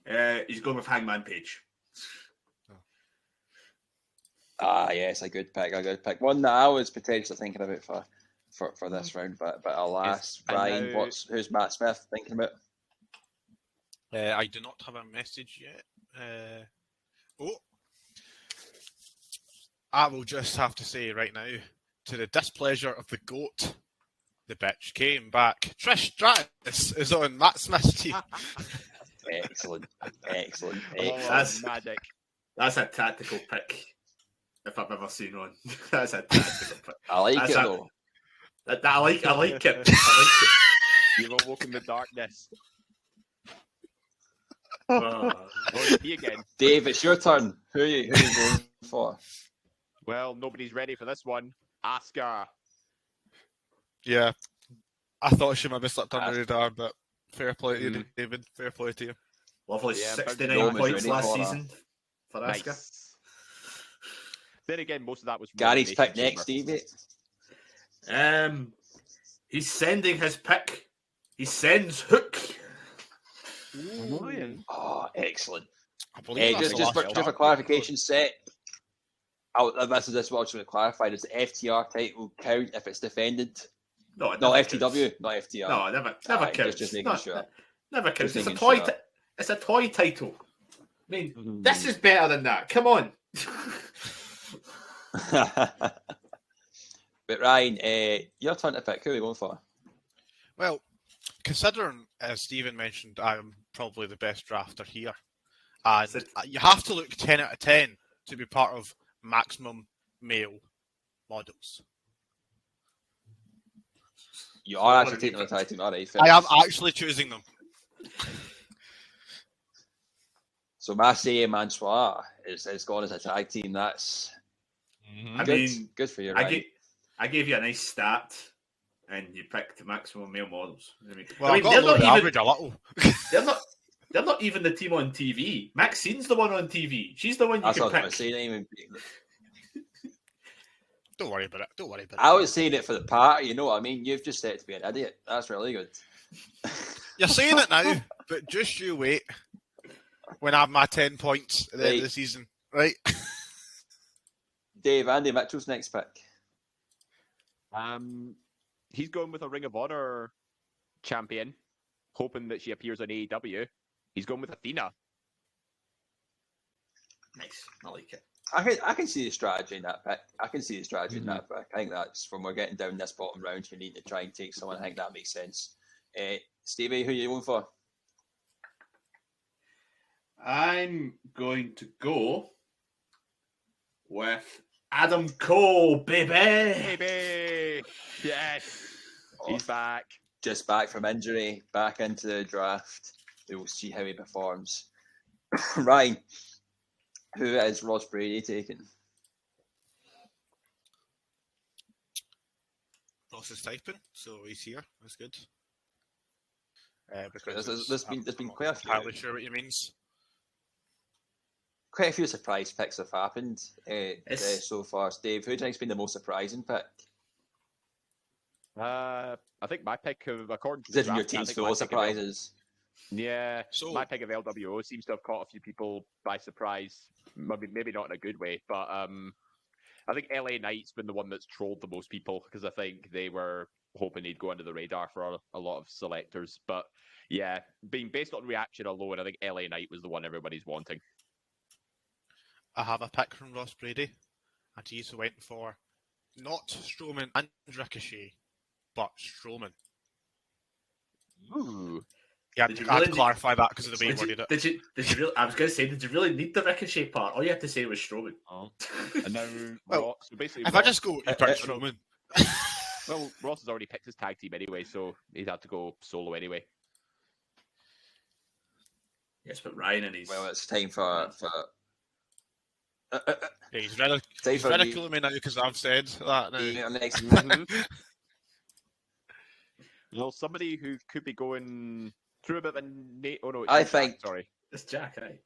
He's going with Hangman Page. Ah, yes, a good pick. One that I was potentially thinking about for this round, but alas, Yes, Ryan, now- who's Matt Smith thinking about? I do not have a message yet. I will just have to say right now, to the displeasure of the GOAT, the bitch came back. Trish Stratus is on Matt Smith's team. Excellent. Oh, That's- magic. That's a tactical pick, if I've ever seen one. That's a tactical pick. I like That's it a- though. I like it. I like it. You've awoken the darkness. Oh. Oh, me again. Dave, it's your turn. Who are you going for? Well, nobody's ready for this one. Asuka. Yeah. I thought she maybe slipped under the radar, but fair play to you, David. Fair play to you. Lovely, Yeah, 69 Roman's points ready last for her. season for Asuka. Nice. Then again, most of that was Gary's pick Elimination next, Chamber. Davey. He's sending his pick. He sends Hook. Oh, excellent. I believe that's Just the last for one. clarification, set. This is what I was going to clarify. Does the FTR title count if it's defended? No, it No, never FTW, counts. not FTR. No, it never Alright, counts. just making No, sure. Never counts. Just It's a making toy. sure. It's a toy title. I mean, this is better than that. Come on. But Ryan, your turn to pick. Who are you going for? Well, considering, as Stephen mentioned, I'm probably the best drafter here. And Is it- you have to look 10 out of 10 to be part of maximum male models. You are actually taking the title, all right? fair I am enough. actually choosing them. So Marseille and Mansoir is gone as a tag team. That's I good. mean, Good for you, I, Ryan. I gave you a nice stat, and you picked maximum male models. Well, I I've mean, got they're to lower not the even. average a little. They're not. They're not even the team on TV. Maxine's the one on TV. She's the one you That's can what I was pick. saying. Don't worry about it. Don't worry about it. I was saying it for the party. You know what I mean? You've just said to be an idiot. That's really good. You're saying it now, but just you wait when I have my 10 points at the end of the season, right? Dave, Andy Mitchell's next pick. He's going with a Ring of Honor champion, hoping that she appears on AEW. He's going with Athena. Nice. I like it. I can see the strategy in that pick. I think that's when we're getting down this bottom round, you need to try and take someone. I think that makes sense. Stevie, who are you going for? I'm going to go with Adam Cole, baby. Baby! Yes! He's back. Just back from injury, back into the draft. We'll see how he performs. Ryan, who is Ross Brady taking? Ross is typing, so he's here. That's good. There's been quite a few. entirely sure what he means. Quite a few surprise picks have happened so far. Dave, who do you think's been the most surprising pick? I think my pick, according to Considering your draft, I team's think full my of pick surprises. Yeah, So- my pick of LWO seems to have caught a few people by surprise. Maybe not in a good way, but I think LA Knight's been the one that's trolled the most people because I think they were hoping he'd go under the radar for a lot of selectors. But yeah, being based on reaction alone, I think LA Knight was the one everybody's wanting. I have a pick from Ross Brady, and he's went for not Strowman and Ricochet, but Strowman. Ooh. Yeah, Did you I had to really- clarify that because of the way he Did you, worded it. did you? Did you really? I was going to say, did you really need the Ricochet part? All you had to say was Strowman. Oh. And now, Well, Ross, so basically, If I Ross, just go, you pick Strowman. well, Ross has already picked his tag team anyway, so he'd have to go solo anyway. Yes, but Ryan and his. Well, it's time for Yeah, he's time for ridiculing me now because I've said that now. the next. Well, somebody who could be going through a bit of a oh no, it's I not Jack, think- sorry, It's Jack, aye.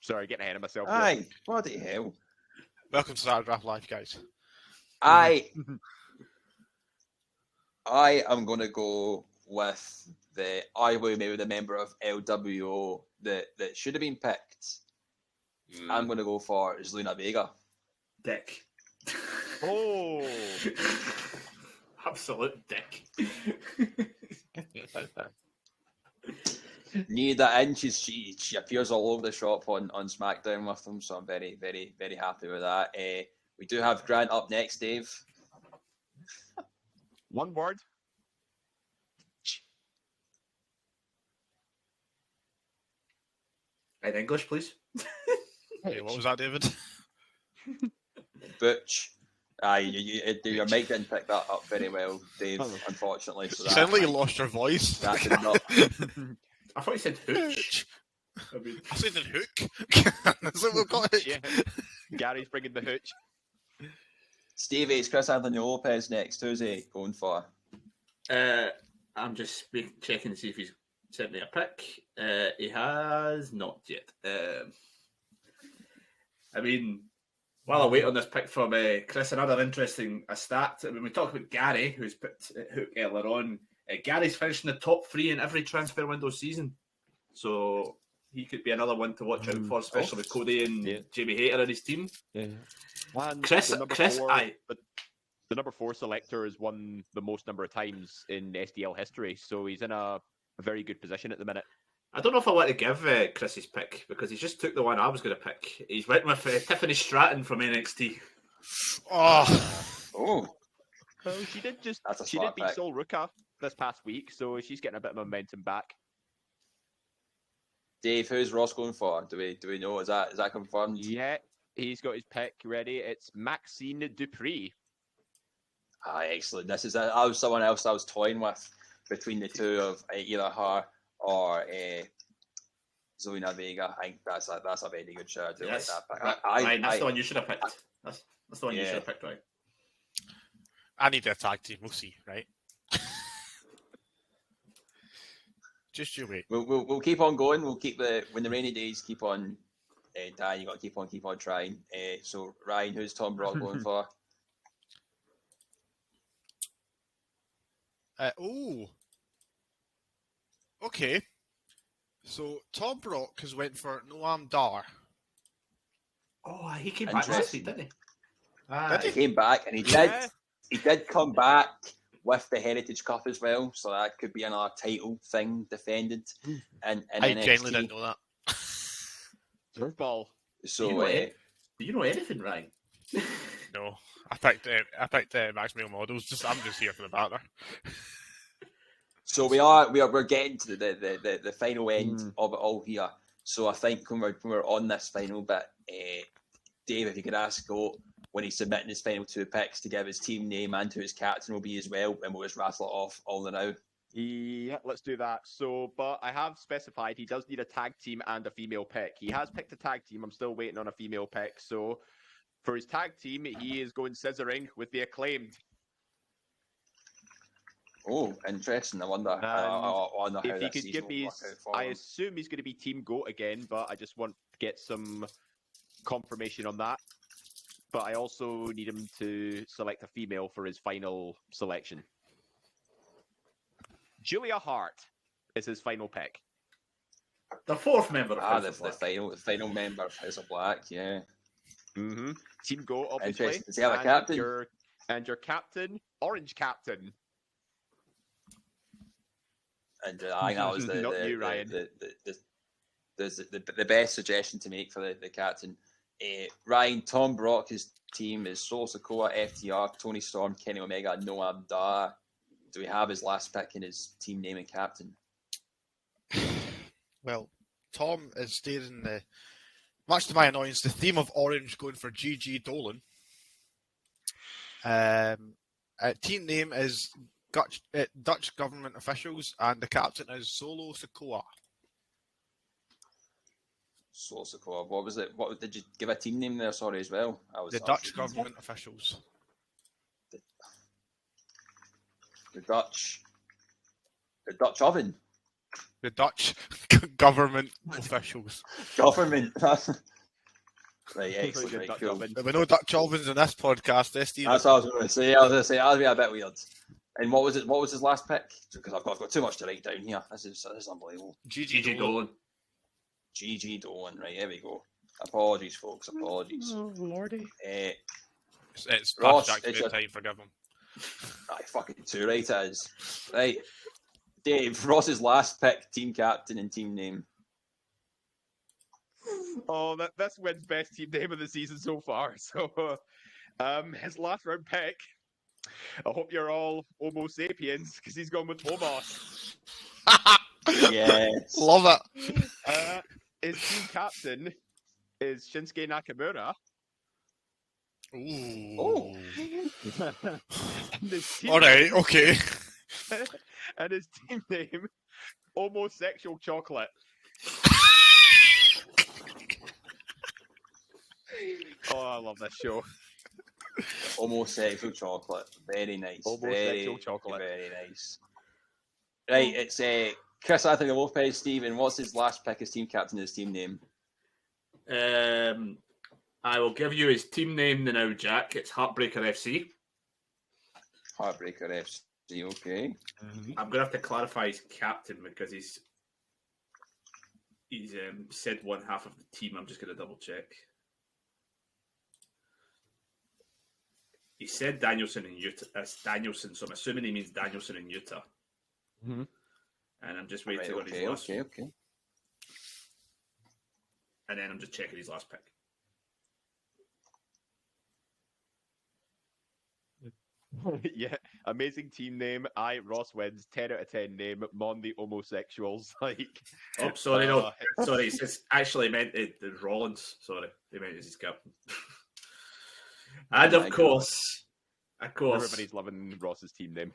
sorry, getting ahead of myself. here. Aye, bloody hell! Welcome to Saturday Draft Live, guys. I am going to go with maybe the member of LWO that should have been picked. I'm going to go for Zelina Vega. Dick. Oh, Absolute dick. Need that in. She appears all over the shop on SmackDown with them, so I'm very, very, very happy with that. We do have Grant up next, Dave. one word. In English, please. Hey, what was that, David? Butch. Your mic didn't pick that up very well, Dave, unfortunately. So You sound like you lost your voice. that did not. I thought you said hooch. I mean, I said the hook. That's what we've got. Yeah, Gary's bringing the hooch. Stevie, it's Chris Anthony Lopez next. Who's he going for? I'm just checking to see if he's sent me a pick. He has not yet. I mean, while I wait on this pick from Chris, another interesting stat. When we talk about Gary, who's picked Hook earlier on, Gary's finished in the top 3 in every transfer window season. So he could be another one to watch out for, especially with Cody and Jamie Hayter in his team. Yeah. And Chris, the number Chris, four, aye. but the number 4 selector has won the most number of times in SDL history, so he's in a very good position at the minute. I don't know if I want to give Chris's pick because he just took the one I was going to pick. He's went with Tiffany Stratton from NXT. Oh, Oh, Well, she did That's a she smart did beat pick. Sol Ruka this past week, so she's getting a bit of momentum back. Dave, who's Ross going for? Do we know? Is that confirmed? Yeah, he's got his pick ready. It's Maxine Dupree. Excellent. This is I was someone else I was toying with between the two of either her or Zelina Vega. I think that's a very good shout. I do Yes. like that. Ryan, that's the one you should have picked. That's the one you Yeah. should have picked, right? I need a tag team. We'll see, right? Just you wait. We'll keep on going. We'll keep when the rainy days keep on dying. You got to keep on trying. So Ryan, who's Tom Brock going for? Okay. So Tom Brock has went for Noam Dar. Oh, he came back last week, didn't he? He came back, and he did come back with the Heritage Cup as well. So that could be another title thing defended. And I NXT. genuinely didn't know that. Curveball. So do you know anything, Ryan? No, I picked Max Male Models. I'm just here for the banter. So we're getting to the final end of it all here. So I think when we're on this final bit, Dave, if you could ask Goat when he's submitting his final 2 picks to give his team name and who his captain will be as well, and we'll just rattle it off all now. Yeah, let's do that. So, but I have specified he does need a tag team and a female pick. He has picked a tag team. I'm still waiting on a female pick. So, for his tag team, he is going scissoring with the Acclaimed. Oh, interesting. I wonder how If he this could season give will me, work out for I him. assume he's going to be Team Goat again, but I just want to get some confirmation on that. But I also need him to select a female for his final selection. Julia Hart is his final pick. The 4th member of House of the final member of House of Black, yeah. Mm-hmm. Team Goat, obviously. Interesting. Does he have a captain? Your captain, Orange Captain. And I think that was Not you, Ryan. the best suggestion to make for the captain. Ryan, Tom Brock, his team is Solo Sikoa, FTR, Tony Storm, Kenny Omega, Noam Dar. Do we have his last pick in his team name and captain? Well, Tom is stating much to my annoyance, the theme of Orange going for GG Dolan. Team name is Dutch government officials, and the captain is Solo Sikoa. Solo Sikoa. What was it? What did you give a team name there? Sorry, as well. The Dutch government officials. The Dutch oven. The Dutch government officials. Government. Right, excellent. Right, cool. There were no Dutch ovens in this podcast, Steve. That's what I was going to say. I was going to say that'll be a bit weird. And what was it? What was his last pick? Because I've got too much to write down here. This is unbelievable. GG Dolan. GG Dolan. Right, here we go. Apologies, folks. Apologies. Oh, lordy. It's Ross, past it's Jack's time, forgive him. Aye, fucking too right it is. Right. Dave, Ross's last pick, team captain and team name. Oh, that's Wynn's best team name of the season so far. So, his last round pick. I hope you're all Homo sapiens because he's gone with Omos. Yes. Love it. His team captain is Shinsuke Nakamura. Ooh. Oh. And his team All right, okay. and his team name, Homosexual Chocolate. Oh, I love this show. Homosexual chocolate. Very nice. Homosexual chocolate. Very nice. Right, it's Chris Anthony Lopez. Stephen, what's his last pick as team captain, his team name? I will give you his team name now, Jack. It's Heartbreaker FC. Heartbreaker FC, okay. I'm going to have to clarify his captain because he's said one half of the team. I'm just going to double check. He said Danielson in Utah. That's Danielson, so I'm assuming he means Danielson in Utah. Mm-hmm. And I'm just waiting on his last. Okay. And then I'm just checking his last pick. Yeah, amazing team name. Ross wins. 10 out of 10 name. Mon the homosexuals. Like, Oh, sorry, no, sorry. It's actually meant the Rollins. Sorry, they meant it's his captain. And of course, everybody's loving Ross's team name.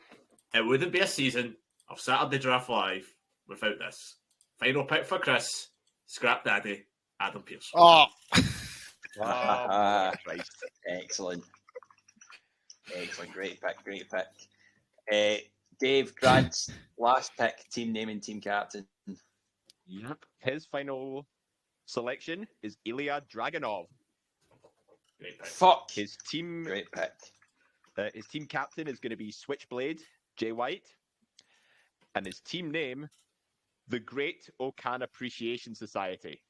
it wouldn't be a season of Saturday Draft Live without this. Final pick for Chris, Scrap Daddy, Adam Pearce. Oh, Oh, Christ. Excellent. Great pick. Dave, Grant's last pick, team name and team captain. Yep. His final selection is Ilya Dragunov. Great pick. Fuck. His team Great pick. His team captain is going to be Switchblade, Jay White. And his team name, the Great Okan Appreciation Society.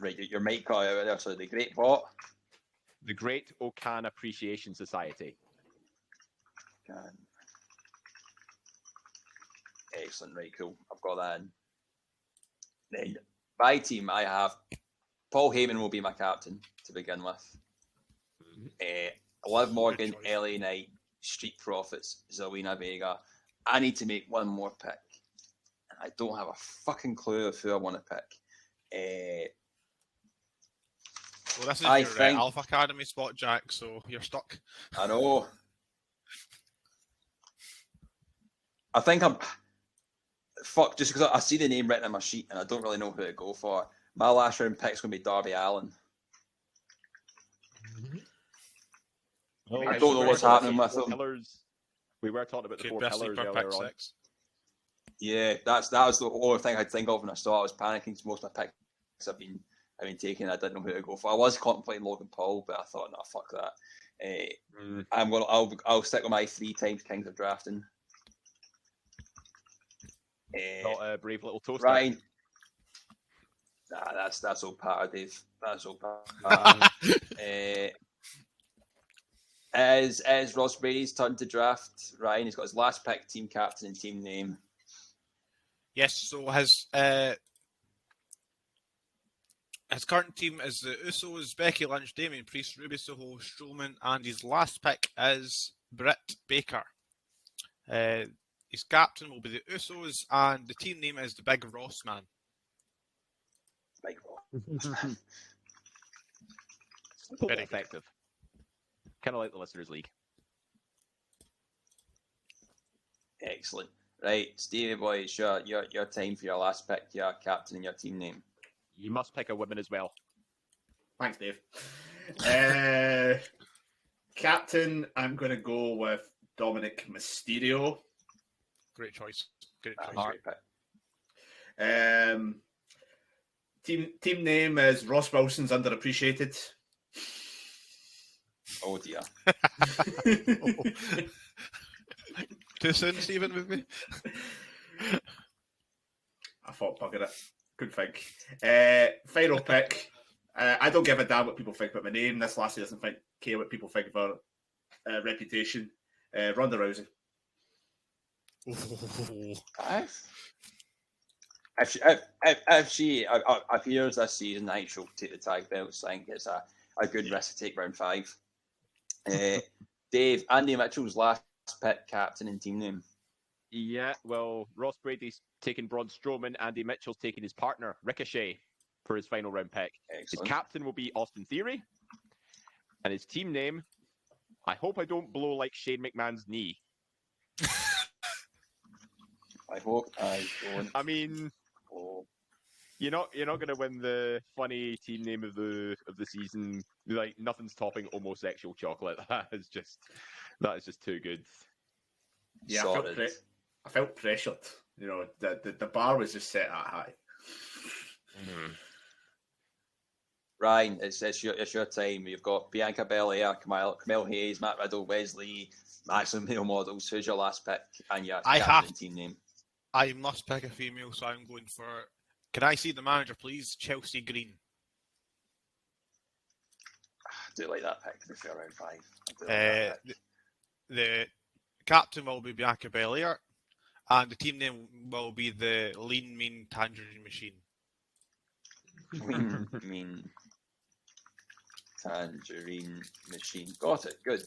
Right, your mic got out there. So the great what? The Great Okan Appreciation Society. Excellent, right, cool. I've got that in. Then my team, I have Paul Heyman will be my captain to begin with. Liv Morgan, choice. LA Knight, Street Profits, Zelina Vega. I need to make one more pick. I don't have a fucking clue of who I want to pick. well, this is I your think- Alpha Academy spot, Jack. So you're stuck. I know. I think I'm. Fuck, just because I see the name written on my sheet and I don't really know who to go for. My last round pick's going to be Darby Allin. I don't know what's happening with him. Pillars. We were talking about the Could four be a pillars sleeper earlier pick on. 6. Yeah, that was the only thing I'd think of when I saw it. I was panicking because most of my picks I've been taking. I didn't know who to go for. I was contemplating Logan Paul, but I thought, no, fuck that. I'll stick with my 3 times Kings of Drafting. Not a brave little toaster. Ryan. Nah, that's all part of Dave. That's all part. As Ross Brady's turn to draft, Ryan has got his last pick, team captain and team name. Yes. So his current team is the Usos, Becky Lynch, Damian Priest, Ruby Soho, Strowman, and his last pick is Britt Baker. His captain will be the Usos, and the team name is the Big Ross Man. Big Ross. Simple but Very good. effective. Kind of like the Listeners League. Excellent. Right, Stevie boy, it's your time for your last pick, your captain and your team name. You must pick a woman as well. Thanks, Dave. Captain, I'm going to go with Dominic Mysterio. Great choice. Great That's choice. a great pick. Team name is Ross Wilson's Underappreciated. Oh dear. Too soon, Stephen, with me? I thought, bugger it. Couldn't think. Final pick. I don't give a damn what people think about my name. This lassie doesn't care what people think of her reputation. Ronda Rousey. If she appears this season, I think she'll take the tag belts. I think it's a good risk to take round 5. Dave, Andy Mitchell's last pick, captain and team name. Yeah, well, Ross Brady's taking Braun Strowman. Andy Mitchell's taking his partner, Ricochet, for his final round pick. Excellent. His captain will be Austin Theory. And his team name, I hope I don't blow like Shane McMahon's knee. I hope I don't. I mean, you're not going to win the funny team name of the season. Like, nothing's topping homosexual chocolate. That is just too good. Yeah, Sorted. I felt pressured. You know, the bar was just set at high. Mm-hmm. Ryan, it's your time. You've got Bianca Belair, Camille Hayes, Matt Riddle, Wesley, Maximum Male Models. Who's your last pick and your I captain have- and team name? I must pick a female, so I'm going for. Can I see the manager, please? Chelsea Green. I do like that pick. To be fair, round 5. I do like that pick. The captain will be Bianca Belair, and the team name will be the Lean Mean Tangerine Machine. Mean Tangerine Machine. Got it. Good.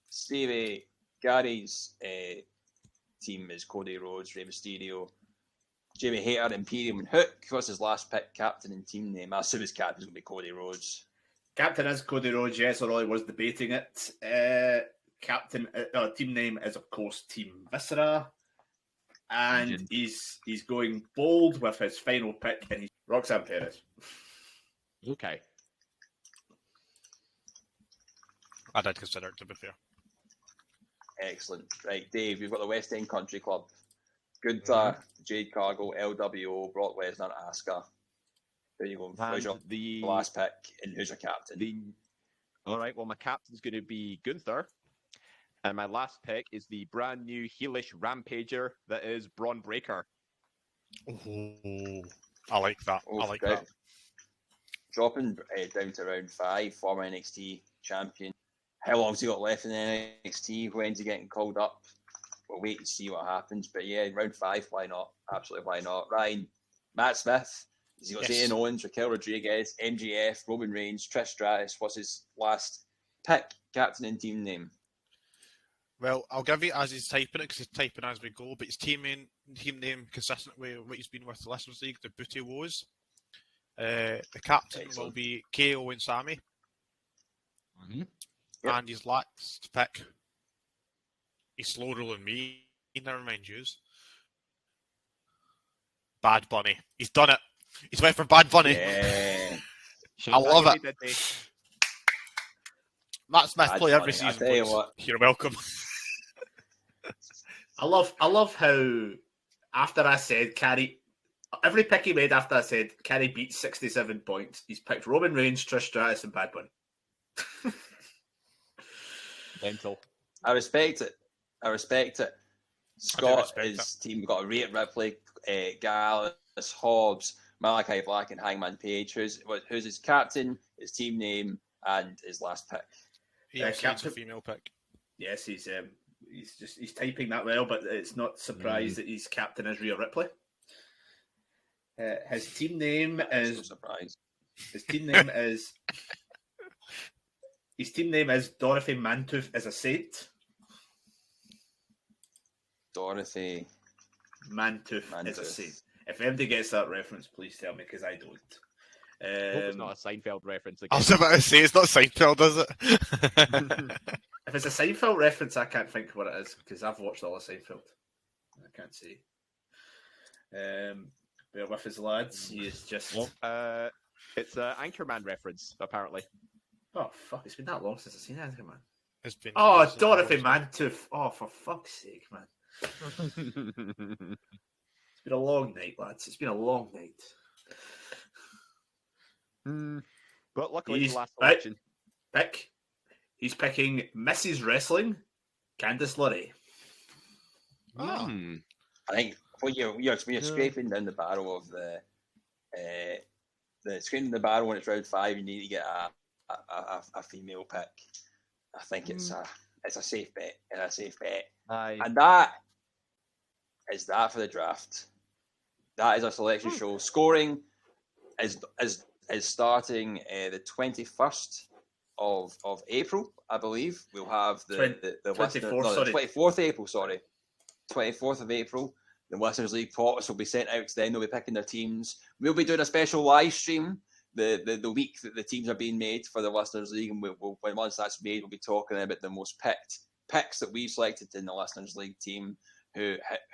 Stevie, Gary's team is Cody Rhodes, Rey Mysterio, Jamie Hayter, Imperium, and Hook. What's his last pick, captain and team name? I assume his captain's going to be Cody Rhodes. Captain is Cody Rhodes, yes, or I was debating it. Team name is, of course, Team Viscera. And Legend. he's going bold with his final pick, and he's Roxanne Perez. Okay. I did consider it, to be fair. Excellent. Right, Dave, you've got the West End Country Club. Gunther, Jade Cargill, LWO, Brock Lesnar, Asuka. There you go. Who's your And the last pick, and who's your captain? All right. Well, my captain's going to be Gunther, and my last pick is the brand new heelish rampager that is Braun Breaker. Ooh, I like that. I like Okay. that. Dropping down to round 5, former NXT champion. How long's he got left in NXT? When's he getting called up? We'll wait and see what happens. But yeah, round 5, why not? Absolutely, why not? Ryan, Matt Smith. He's got Yes. Zayn Owens, Raquel Rodriguez, MJF, Roman Reigns, Trish Stratus. What's his last pick? Captain and team name. Well, I'll give you as he's typing it because he's typing as we go. But his team name consistent with what he's been with the Listeners League, the Booty Woes. The captain will Excellent. be KO and Sammy. Mm-hmm. Yep. And his last pick, he's slow rolling me. Never mind yous. Bad Bunny. He's done it. He's went for Bad Bunny. Yeah. I love it. Did they? Matt Smith Bad play every Bunny, I season. tell you Please. what. You're welcome. I love how after I said Carrie, every pick he made after I said Carrie beat 67 points, he's picked Roman Reigns, Trish Stratus, and Bad Bunny. Mental. I respect it. Scott, respect his team got Rhea Ripley, Gallus, Hobbs, Malachi Black, and Hangman Page. Who's his captain, his team name, and his last pick? Yes, he's a captain. female pick. Yes, he's typing that well, but it's not surprised that he's captain is Rhea Ripley. His team name I'm so is surprised. his team name is his team name is Dorothy Mantooth as a saint. Dorothy Mantooth as a Mantooth. saint. If anybody gets that reference, please tell me because I don't. Hope it's not a Seinfeld reference I again. was about to say it's not Seinfeld, is it? If it's a Seinfeld reference, I can't think of what it is because I've watched all of Seinfeld. I can't say. But with his lads, he is just. It's an Anchorman reference, apparently. Oh fuck! It's been that long since I've seen Anchorman. It's been Oh, years since I Dorothy watched Mantooth. Oh, for fuck's sake, man! It's been a long night, lads. It's been a long night. But luckily, He's the last right. election. Pick. He's picking Mrs. Wrestling, Candice LeRae. it. I think when you're scraping down the barrel of the scraping the barrel when it's round 5, you need to get a female pick. I think it's a safe bet. It's a safe bet. Aye. And that is that for the draft. That is our selection show. Scoring is starting the 21st of April, I believe. We'll have the 24th April, sorry. 24th of April. The Listeners League pots will be sent out to them. They'll be picking their teams. We'll be doing a special live stream the week that the teams are being made for the Listeners League, and when once that's made, we'll be talking about the most picked picks that we've selected in the Listeners League team,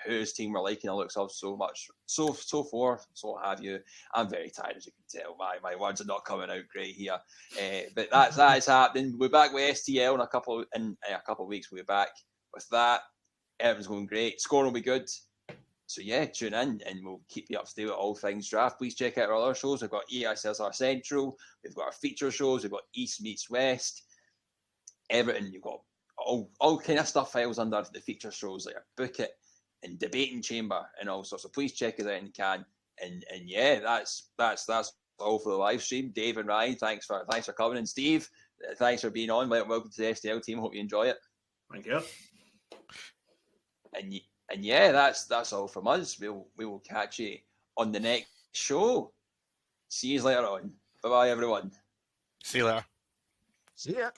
whose team we're liking the looks of so much, so forth, so what have you. I'm very tired, as you can tell. My words are not coming out great here, but that is happening. We'll be back with STL in a couple of weeks. We'll be back with that. Everything's going great. Scoring will be good. So yeah, tune in and we'll keep you up to date with all things draft. Please check out our other shows. We've got EISLR Central. We've got our feature shows. We've got East Meets West. Everything. You've got all kind of stuff files under the feature shows like our Book It and Debating Chamber and all sorts. So please check us out when you can. And yeah, that's all for the live stream. Dave and Ryan, thanks for coming. And Steve, thanks for being on. Welcome to the STL team. Hope you enjoy it. Thank you. And yeah, that's all from us. We will catch you on the next show. See you later on. Bye bye, everyone. See you later. See ya.